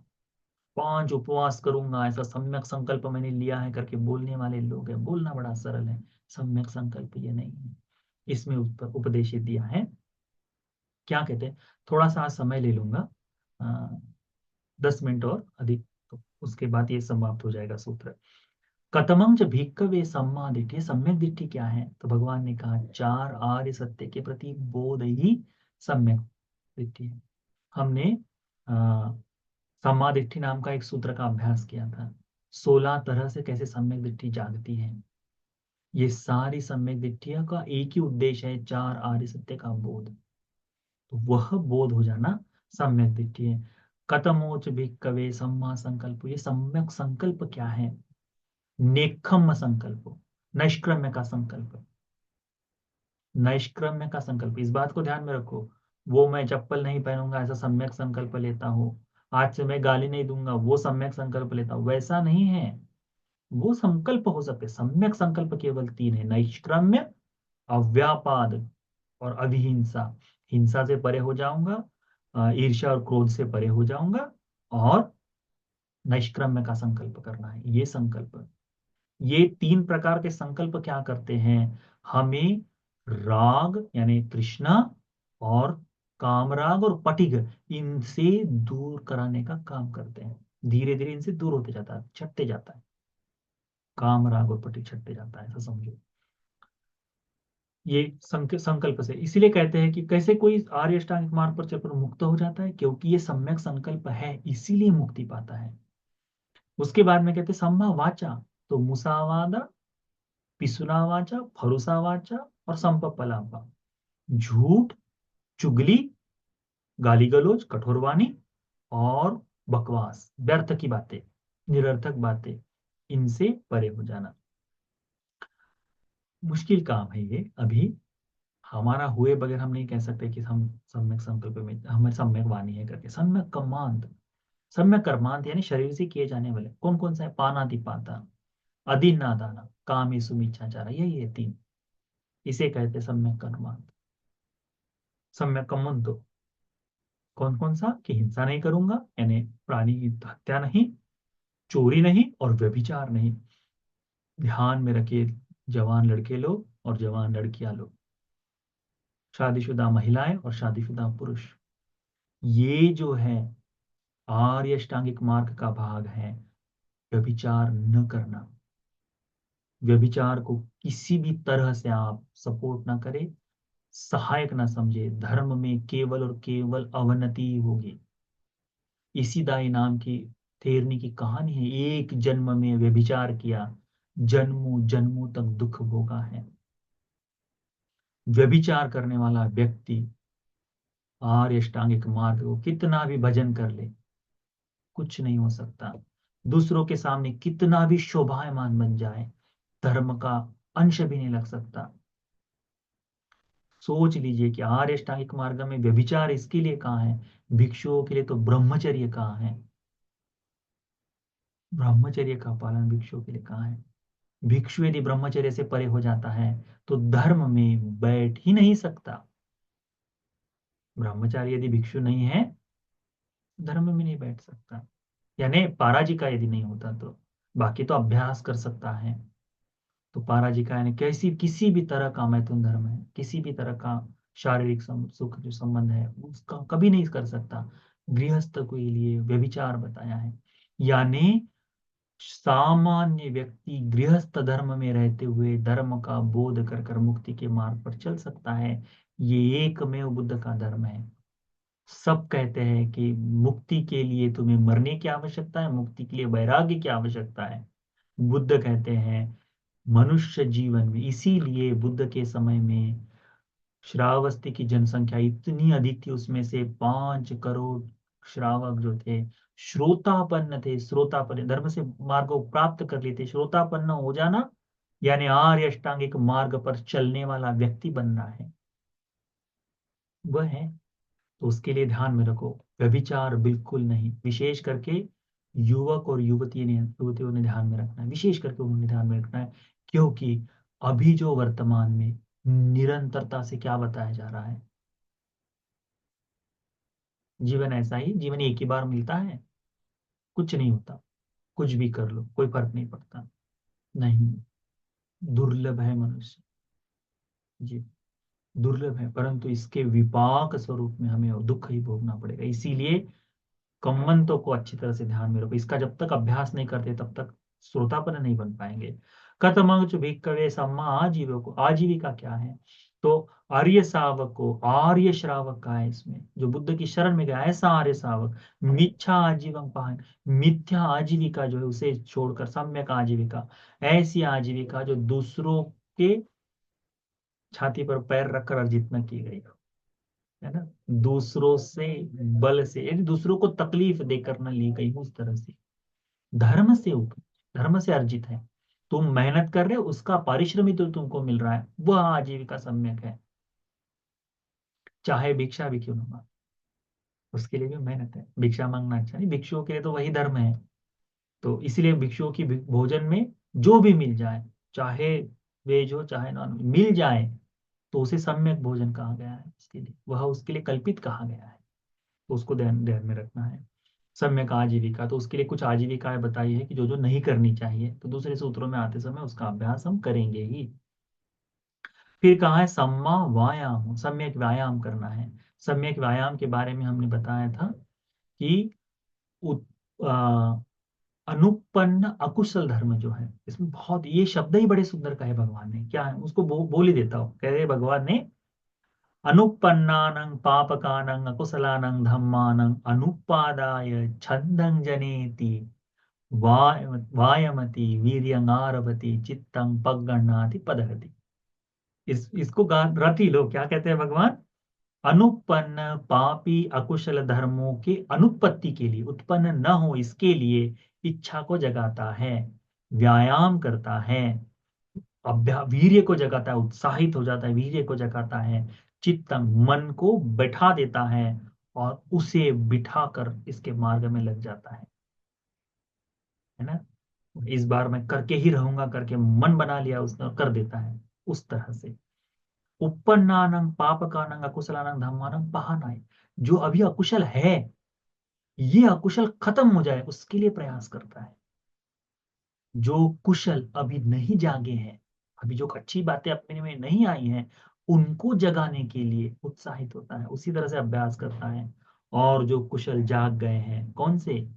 5 उपवास करूंगा ऐसा सम्यक संकल्प मैंने लिया है करके बोलने वाले लोग हैं, बोलना बड़ा सरल है, सम्यक संकल्प ये नहीं है। इसमें उपदेश दिया है, क्या कहते हैं, थोड़ा सा आज समय ले लूंगा, 10 मिनट और अधिक, तो उसके बाद ये समाप्त हो जाएगा सूत्र। कतमं च भिक्खवे सम्मा दिट्ठी, सम्यक दिट्ठी क्या है? तो भगवान ने कहा चार आर्य सत्य के प्रति बोध ही सम्यक दिट्ठी है। हमने आ, सम्मा दिट्ठी नाम का एक सूत्र का अभ्यास किया था, 16 तरह से कैसे सम्यक दिट्ठी जागती है। ये सारी सम्यक दिट्ठियों का एक ही उद्देश्य है, चार आर्य सत्य का बोध, तो वह बोध हो जाना सम्यक दिट्ठी है। कतमोच भिक्खवे सम्मा संकल्प, ये सम्यक संकल्प क्या है? नेक्खम्म संकल्प, नैष्क्रम्य का संकल्प, नैष्क्रम्य का संकल्प, इस बात को ध्यान में रखो। वो मैं चप्पल नहीं पहनूंगा ऐसा सम्यक संकल्प लेता हूँ, आज से मैं गाली नहीं दूंगा वो सम्यक संकल्प लेता हूँ, वैसा नहीं है। वो संकल्प हो सकते, सम्यक संकल्प केवल तीन है, नैष्क्रम्य, अव्यापाद और अभिहिंसा। हिंसा से परे हो जाऊंगा, ईर्ष्या और क्रोध से परे हो जाऊंगा, और नैष्क्रम्य का संकल्प करना है, ये संकल्प। ये तीन प्रकार के संकल्प क्या करते हैं? हमें राग यानी तृष्णा और कामराग और पटिग, इनसे दूर कराने का काम करते हैं। धीरे धीरे इनसे दूर होते जाता है, छटते जाता है, कामराग और पटिग छटते जाता है, ऐसा समझो। ये संकल्प से, इसीलिए कहते हैं कि कैसे कोई आर्य अष्टांगिक मार्ग पर चलकर मुक्त हो जाता है, क्योंकि ये सम्यक संकल्प है, इसीलिए मुक्ति पाता है। उसके बाद में कहते हैं सम्मा वाचा, तो मुसावादा, पिसुना वाचा, फरुसा वाचा और संपप्पलापा, झूठ, चुगली, गाली गलौज, कठोर वाणी और बकवास, व्यर्थ की बातें, निरर्थक बातें, इनसे परे हो जाना। मुश्किल काम है ये। अभी हमारा हुए बगैर हम नहीं कह सकते कि हम सम्यक संकल्प में, हमें सम्यक वाणी है करके। सम्यक कर्मांत, सम्यक कर्मांत यानी शरीर से किए जाने वाले कौन कौन सा है? पानातिपाता, अदीन्नादाना, कामेषु मिच्छाचार, यही है तीन, इसे कहते सम्यक कर्मांत। सम्यक कम्मंतो कौन कौन सा? कि हिंसा नहीं करूंगा, यानी प्राणी की हत्या नहीं, चोरी नहीं और व्यभिचार नहीं। ध्यान में रखिए, जवान लड़के लोग और जवान लड़कियां लोग, शादीशुदा महिलाएं और शादीशुदा पुरुष, ये जो है आर्य अष्टांगिक मार्ग का भाग है। व्यभिचार न करना, व्यभिचार को किसी भी तरह से आप सपोर्ट ना करें, सहायक ना समझे। धर्म में केवल और केवल अवनति ही होगी। इसी दाई नाम की थेरनी की कहानी है, एक जन्म में व्यभिचार किया, जन्मों जन्मों तक दुख भोगा है। व्यभिचार करने वाला व्यक्ति आर्य अष्टांगिक मार्ग को कितना भी भजन कर ले, कुछ नहीं हो सकता। दूसरों के सामने कितना भी शोभायमान बन जाए, धर्म का अंश भी नहीं लग सकता। सोच लीजिए कि आर्य अष्टांगिक मार्ग में व्यभिचार इसके लिए कहाँ है, भिक्षुओं के लिए तो ब्रह्मचर्य कहाँ है? ब्रह्मचर्य का पालन भिक्षुओं के लिए कहाँ है? भिक्षु यदि ब्रह्मचर्य से परे हो जाता है तो धर्म में बैठ ही नहीं सकता। ब्रह्मचारी यदि भिक्षु नहीं है, धर्म में नहीं बैठ सकता, यानी पाराजिका यदि नहीं होता तो। बाकी तो अभ्यास कर सकता है। तो पाराजिका यानी कैसी, किसी भी तरह का मैथुन धर्म है, किसी भी तरह का शारीरिक सुख जो संबंध है उसका कभी नहीं कर सकता। गृहस्थ के लिए व्यभिचार बताया है, यानी सामान्य व्यक्ति गृहस्थ धर्म में रहते हुए धर्म का बोध कर कर मुक्ति के मार्ग पर चल सकता है। ये एकमेव बुद्ध का धर्म है। सब कहते हैं कि मुक्ति के लिए तुम्हें मरने की आवश्यकता है, मुक्ति के लिए वैराग्य की आवश्यकता है। बुद्ध कहते हैं मनुष्य जीवन में, इसीलिए बुद्ध के समय में श्रावस्ती की जनसंख्या इतनी अधिक थी, उसमें से 5 करोड़ श्रावक जो थे श्रोतापन्न थे। श्रोतापन्न धर्म से मार्ग को प्राप्त कर लेते। श्रोतापन्न हो जाना यानी आर्य अष्टांगिक मार्ग पर चलने वाला व्यक्ति बनना है, वह है। तो उसके लिए ध्यान में रखो, व्यभिचार बिल्कुल नहीं। विशेष करके युवक और युवतियों ने ध्यान में रखना है, विशेष करके उन्होंने ध्यान में रखना है, क्योंकि अभी जो वर्तमान में निरंतरता से क्या बताया जा रहा है, जीवन ऐसा ही, जीवन एक ही बार मिलता है, कुछ नहीं होता, कुछ भी कर लो कोई फर्क नहीं पड़ता। नहीं, दुर्लभ है मनुष्य, जी दुर्लभ है, परंतु इसके विपाक स्वरूप में हमें और दुख ही भोगना पड़ेगा। इसीलिए कम्मंतों को अच्छी तरह से ध्यान में रखो। इसका जब तक अभ्यास नहीं करते तब तक श्रोतापन नहीं बन पाएंगे। कतमंग भिक्खवे सम्मा आजीवको, आजीविका क्या है? तो आर्य शावक को, आर्य श्रावक का है इसमें, जो बुद्ध की शरण में गया ऐसा आर्य शावक, मिथ्या आजीवम पान, मिथ्या आजीविका जो है उसे छोड़कर सम्यक आजीविका, ऐसी आजीविका जो दूसरों के छाती पर पैर रखकर अर्जित न की गई हो, है ना, दूसरों से बल से, यानी दूसरों को तकलीफ देकर न ली गई हो, उस तरह से धर्म से ऊपर, धर्म से अर्जित है। तुम मेहनत कर रहे हो, उसका पारिश्रमिक तो तुमको मिल रहा है, वह आजीविका सम्यक है। चाहे भिक्षा भी क्यों ना मांग, उसके लिए भी मेहनत है। भिक्षा मांगना अच्छा नहीं, भिक्षुओं के लिए तो वही धर्म है। तो इसीलिए भिक्षुओं की भोजन में जो भी मिल जाए, चाहे वेज हो चाहे नॉन वेज, मिल जाए तो उसे सम्यक भोजन कहा गया है। उसके लिए, वह उसके लिए कल्पित कहा गया है। तो उसको ध्यान ध्यान में रखना है। सम्यक आजीविका, तो उसके लिए कुछ आजीविकाएं बताई है कि जो जो नहीं करनी चाहिए, तो दूसरे सूत्रों में आते समय उसका अभ्यास हम करेंगे ही। फिर कहा है सम्मा व्यायाम, सम्यक व्यायाम करना है। सम्यक व्यायाम के बारे में हमने बताया था कि उत- आ, अनुपन्न अकुशल धर्म जो है, इसमें बहुत, ये शब्द ही बड़े सुंदर कहे भगवान ने, क्या है उसको बोल ही देता हूँ। कह रहे भगवान ने, अनुपन्नानं पापकानं अकुशलानं धम्मानं अनुपादाय छन्दं जनेति वायमति वीर्यं आरभति चित्तं पगण्णाति पदहति। इसको रट ही लो, क्या कहते हैं भगवान? अनुपन्न पापी अकुशल धर्मों के अनुत्पत्ति के लिए, उत्पन्न न हो इसके लिए इच्छा को जगाता है, व्यायाम करता है, वीर्य को जगाता है, उत्साहित हो जाता है, वीर्य को जगाता है, चित्तंग मन को बैठा देता है और उसे बिठाकर इसके मार्ग में लग जाता है ना। इस बार मैं करके ही रहूंगा करके मन बना लिया उसने और कर देता है उस तरह से। उपन्नानंग पापकानंग अकुशलानंग धम्मानंग पहानाय, जो अभी अकुशल है, ये अकुशल खत्म हो जाए उसके लिए प्रयास करता है। जो कुशल अभी नहीं जागे हैं, अभी जो अच्छी बातें अपने में नहीं आई हैं, उनको जगाने के लिए उत्साहित होता है, उसी तरह से अभ्यास करता है। और जो कुशल जाग गए हैं, कौन से?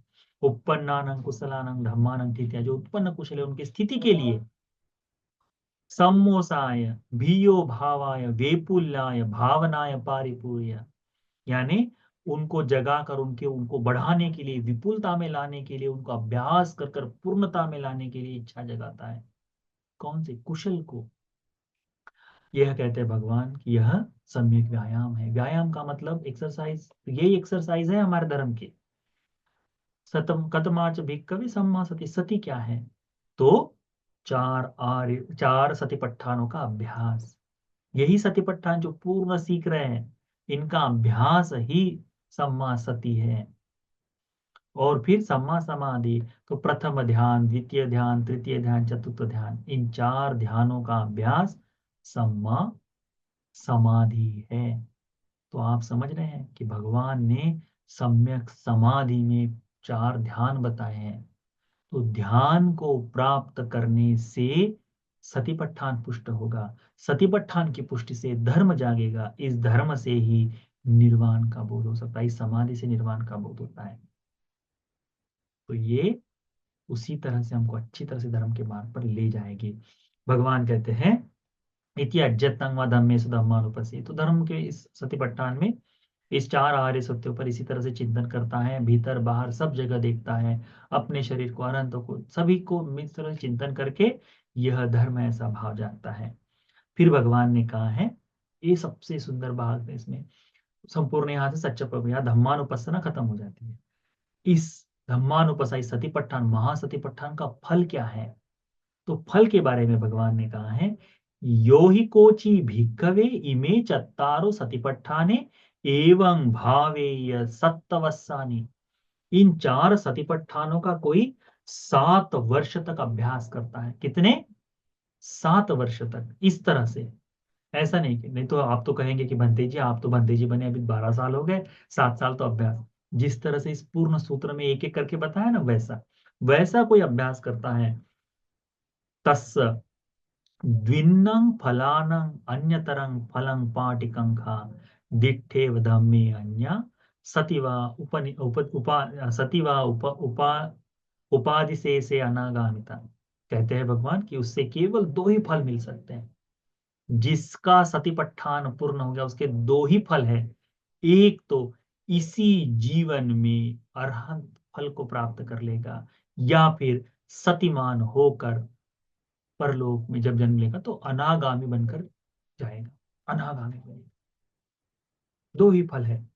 उपन्नानंग कुशलानंग धम्मानंग स्थितिया, जो उत्पन्न कुशल है उनकी स्थिति के लिए सम्मोसाय भीयो भावाय वेपुल्याय भावनाय पारिपूर्य, यानी उनको जगाकर उनको बढ़ाने के लिए, विपुलता में लाने के लिए, उनको अभ्यास कर कर पूर्णता में लाने के लिए इच्छा जगाता है। कौन से? कुशल को। यह कहते हैं भगवान कि यह सम्यक व्यायाम है। व्यायाम का मतलब एक्सरसाइज, यही एक्सरसाइज है हमारे धर्म के। सतम कतमाच भिक्खवे सम्मा सती, सती क्या है? तो चार सतिपट्ठानों का अभ्यास, यही सतिपट्ठान जो पूर्ण सीख रहे हैं, इनका अभ्यास ही सम्मा सती है। और फिर सम्मा समाधि, तो प्रथम ध्यान, द्वितीय ध्यान, तृतीय ध्यान, चतुर्थ ध्यान, इन चार ध्यानों का अभ्यास सम्मा समाधि है। तो आप समझ रहे हैं कि भगवान ने सम्यक समाधि में चार ध्यान बताए हैं। तो ध्यान को प्राप्त करने से सतिपट्ठान पुष्ट होगा, सतिपट्ठान की पुष्टि से धर्म जागेगा, इस धर्म से ही निर्वाण का बोध हो सकता है, इस समाधि से निर्वाण का बोध होता है। तो ये उसी तरह से हमको अच्छी तरह से धर्म के मार्ग पर ले जाएगी। भगवान कहते हैं इति अज्जतंग व धम्मेषु धम्मानुपस्थिति, तो धर्म के इस सतिपट्ठान में इस चार आर्य सत्यों पर इसी तरह से चिंतन करता है, भीतर बाहर सब जगह देखता है, अपने शरीर को, अनंत को, सभी को इस तरह चिंतन करके यह धर्म ऐसा भाव जागता है। फिर भगवान ने कहा है, ये सबसे सुंदर भाग है इसमें, संपूर्ण यहाँ से सच्चा प्रभु, यहाँ धम्मानुपස්සना खत्म हो जाती है। इस धम्मानुपसाई सतिपट्ठान, महासतिपट्ठान का फल क्या है? तो फल के बारे में भगवान ने कहा है, यो ही कोचि भिक्खवे इमे चत्तारो सतिपट्ठाने एवं भावेय सत्तवस्सानि, इन चार सतिपट्ठानों का कोई 7 वर्ष तक अभ्यास करता है। कितने? 7 वर्ष तक, इस तरह से। ऐसा नहीं कि, नहीं तो आप तो कहेंगे कि भंते जी, आप तो भंते जी बने अभी 12 साल हो गए, 7 साल तो अभ्यास। जिस तरह से इस पूर्ण सूत्र में एक एक करके बताया ना, वैसा वैसा कोई अभ्यास करता है, तस् द्विन्नं फलानं अन्यतरं फलं पाटिकंखा दिट्ठेव धम्मे अन्या सतिवा उपनि उप उपा सतिवा उपाधि से अनागामिता। कहते हैं भगवान कि उससे केवल 2 ही फल मिल सकते हैं। जिसका सतिपट्ठान पूर्ण हो गया उसके 2 ही फल है। एक तो इसी जीवन में अरहंत फल को प्राप्त कर लेगा, या फिर सतिमान होकर परलोक में जब जन्म लेगा तो अनागामी बनकर जाएगा, अनागामी बनेगा। 2 ही फल है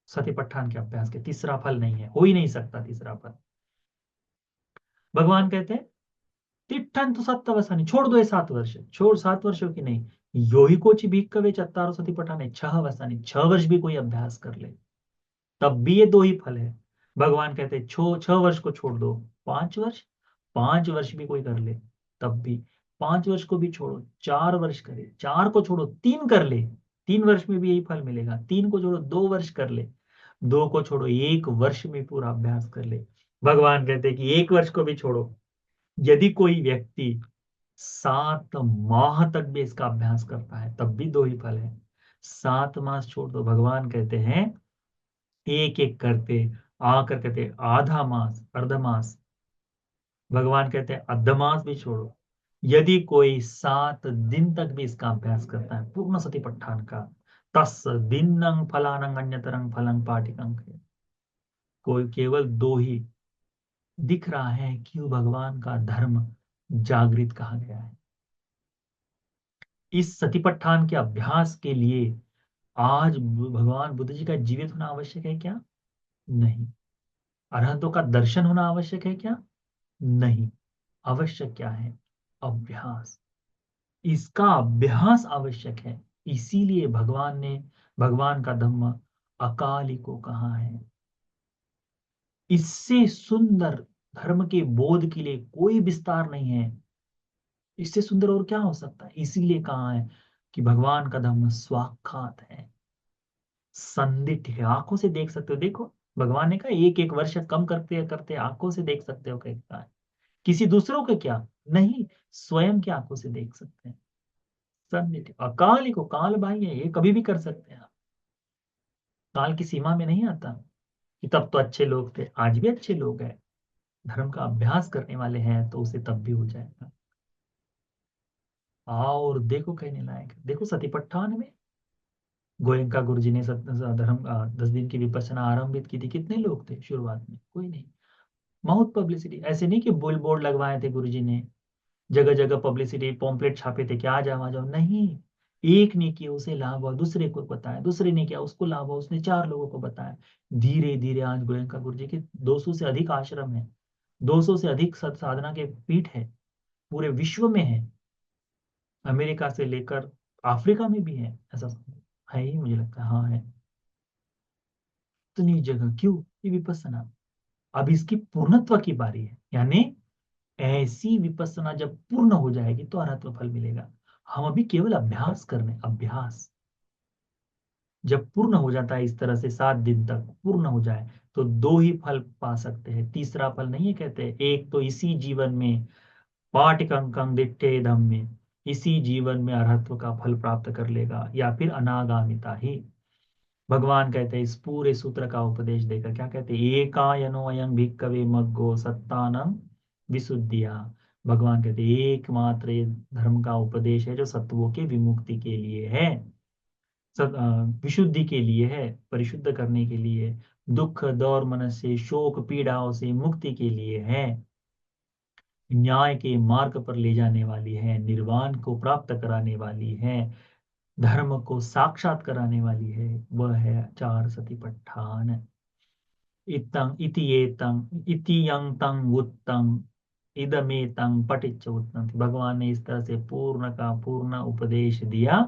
सतिपट्ठान के अभ्यास के, तीसरा फल नहीं है, हो ही नहीं सकता तीसरा फल। भगवान कहते हैं तिट्ठन तो सत्तवसानी, छोड़ दो ये 7 वर्ष, छोड़ 7 वर्षों की नहीं, यो ही कोच भीक्खवे चत्तारो सतिपट्ठान है 6 वर्षानी, 6 वर्ष भी कोई अभ्यास कर ले तब भी ये 2 ही फल है। भगवान कहते हैं 6 वर्ष को छोड़ दो, 5 वर्ष, 5 वर्ष भी कोई कर ले तब भी, 5 वर्ष को भी छोड़ो, 4 वर्ष करे, 4 को छोड़ो 3 कर ले, 3 वर्ष में भी यही फल मिलेगा, 3 को छोड़ो 2 वर्ष कर ले, 2 को छोड़ो 1 वर्ष में पूरा अभ्यास कर ले। भगवान कहते हैं कि 1 वर्ष को भी छोड़ो, यदि कोई व्यक्ति 7 माह तक भी इसका अभ्यास करता है तब भी 2 ही फल है। 7 मास छोड़ दो, भगवान कहते हैं एक एक करते आकर कहते आधा मास, अर्ध मास, भगवान कहते हैं अद्धमास भी छोड़ो, यदि कोई 7 दिन तक भी इसका अभ्यास करता है पूर्ण सतिपट्ठान का, तस् दिनंग फलानंग अन्यतरंग फलं पाटिकं, कोई केवल 2 ही दिख रहा है क्यों भगवान का धर्म जागृत कहा गया है। इस सतिपट्ठान के अभ्यास के लिए आज भगवान बुद्ध जी का जीवित होना आवश्यक है क्या? नहीं। अरहतों का दर्शन होना आवश्यक है क्या? नहीं। आवश्यक क्या है? अभ्यास। इसका अभ्यास आवश्यक है। इसीलिए भगवान ने भगवान का धम्म अकाली को कहा है। इससे सुंदर धर्म के बोध के लिए कोई विस्तार नहीं है। इससे सुंदर और क्या हो सकता है? इसीलिए कहा है कि भगवान का धम्म स्वाक्षात है, संदिग्ध है, आंखों से देख सकते हो। देखो, भगवान ने कहा एक एक वर्ष कम करते करते आंखों से देख सकते हो, कहता है। किसी दूसरों के क्या? नहीं, स्वयं की आंखों से देख सकते हैं। संदिग्ध अकाल ही को काल भाई है, ये कभी भी कर सकते हैं आप। काल की सीमा में नहीं आता कि तब तो अच्छे लोग थे, आज भी अच्छे लोग हैं, धर्म का अभ्यास करने वाले हैं तो उसे तब भी हो जाएगा। और देखो कहने लायक है। देखो सतीपट्ठान में गोयंका गुरु जी ने 10 दिन की विपश्यना आरंभित की थी, कितने लोग थे शुरुआत में? कोई नहीं। बहुत पब्लिसिटी, ऐसे नहीं कि बुल बोर्ड लगवाए थे गुरु जी ने, जगह जगह पब्लिसिटी पॉम्पलेट छापे थे कि आ जाओ, नहीं। एक ने किया उसे लाभ हुआ, दूसरे को बताया, दूसरे ने किया उसको लाभ हुआ, उसने 4 लोगों को बताया। धीरे धीरे आज गोयंका गुरु जी के 200 से अधिक आश्रम है, 200 से अधिक साधना के पीठ है, पूरे विश्व में है, अमेरिका से लेकर अफ्रीका में भी है। ऐसा है ही, मुझे लगता है, हाँ है। इतनी जगह क्यों? ये विपස්සना। अब इसकी पूर्णत्व की बारी है, यानी ऐसी विपස්සना जब पूर्ण हो जाएगी तो अरहत्व फल मिलेगा। हम अभी केवल अभ्यास कर रहे हैं, अभ्यास। जब पूर्ण हो जाता है इस तरह से 7 दिन तक पूर्ण हो जाए तो 2 ही फल पा सकते हैं, तीसरा फल नहीं है। कहते हैं एक तो इसी जीवन में पाटिकंकं दिट्ठे धम्मे, इसी जीवन में अरहत्व का फल प्राप्त कर लेगा, या फिर अनागामिता ही। भगवान कहते हैं इस पूरे सूत्र का उपदेश देकर, क्या कहते हैं, एकायनो अयं भिक्खवे मग्गो सत्तानम विशुद्धिया। भगवान कहते हैं एकमात्र ये धर्म का उपदेश है जो सत्वों के विमुक्ति के लिए है, विशुद्धि के लिए है, परिशुद्ध करने के लिए, दुख दौर मन से शोक पीड़ाओं से मुक्ति के लिए है, न्याय के मार्ग पर ले जाने वाली है, निर्वाण को प्राप्त कराने वाली है, धर्म को साक्षात कराने वाली है। वह है 4 सतिपट्ठान। इतं इति एतं इति यं तं वुत्तं इदमेतं पठिच्च उत्तम। भगवान ने इस तरह से पूर्ण का पूर्ण उपदेश दिया।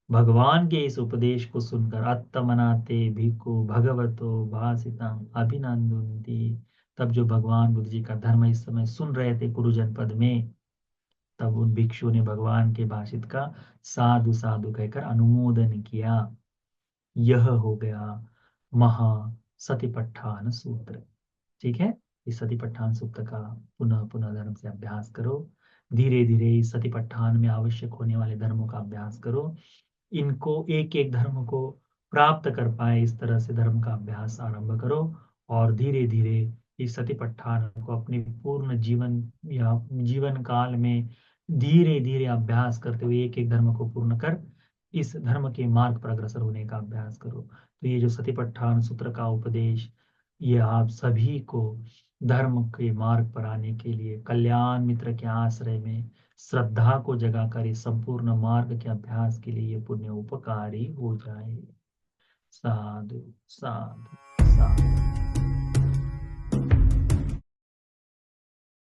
भगवान के इस उपदेश को सुनकर अत्तमनाते भिक्खु भगवतो भासितं अभिनंदन्ति। तब जो भगवान बुद्ध जी का धर्म इस समय सुन रहे थे कुरु जनपद में, तब उन भिक्षु ने भगवान के भाषित का साधु साधु कहकर अनुमोदन किया। यह हो गया महा सतिपट्ठान सूत्र। ठीक है, इस सतिपट्ठान सूत्र का पुनः पुनः धर्म से अभ्यास करो। धीरे धीरे इस सतिपट्ठान में आवश्यक होने वाले धर्मों का अभ्यास करो। इनको एक एक धर्म को प्राप्त कर पाए इस तरह से धर्म का अभ्यास आरंभ करो। और धीरे धीरे इस सतिपट्ठान को अपने पूर्ण जीवन या जीवन काल में धीरे धीरे अभ्यास करते हुए एक एक धर्म को पूर्ण कर इस धर्म के मार्ग पर अग्रसर होने का अभ्यास करो। तो ये जो सतिपट्ठान सूत्र का उपदेश, ये आप सभी को धर्म के मार्ग पर आने के लिए कल्याण मित्र के आश्रय में श्रद्धा को जगाकर इस संपूर्ण मार्ग के अभ्यास के लिए ये पुण्य उपकारी हो जाए। साधु साधु साधु।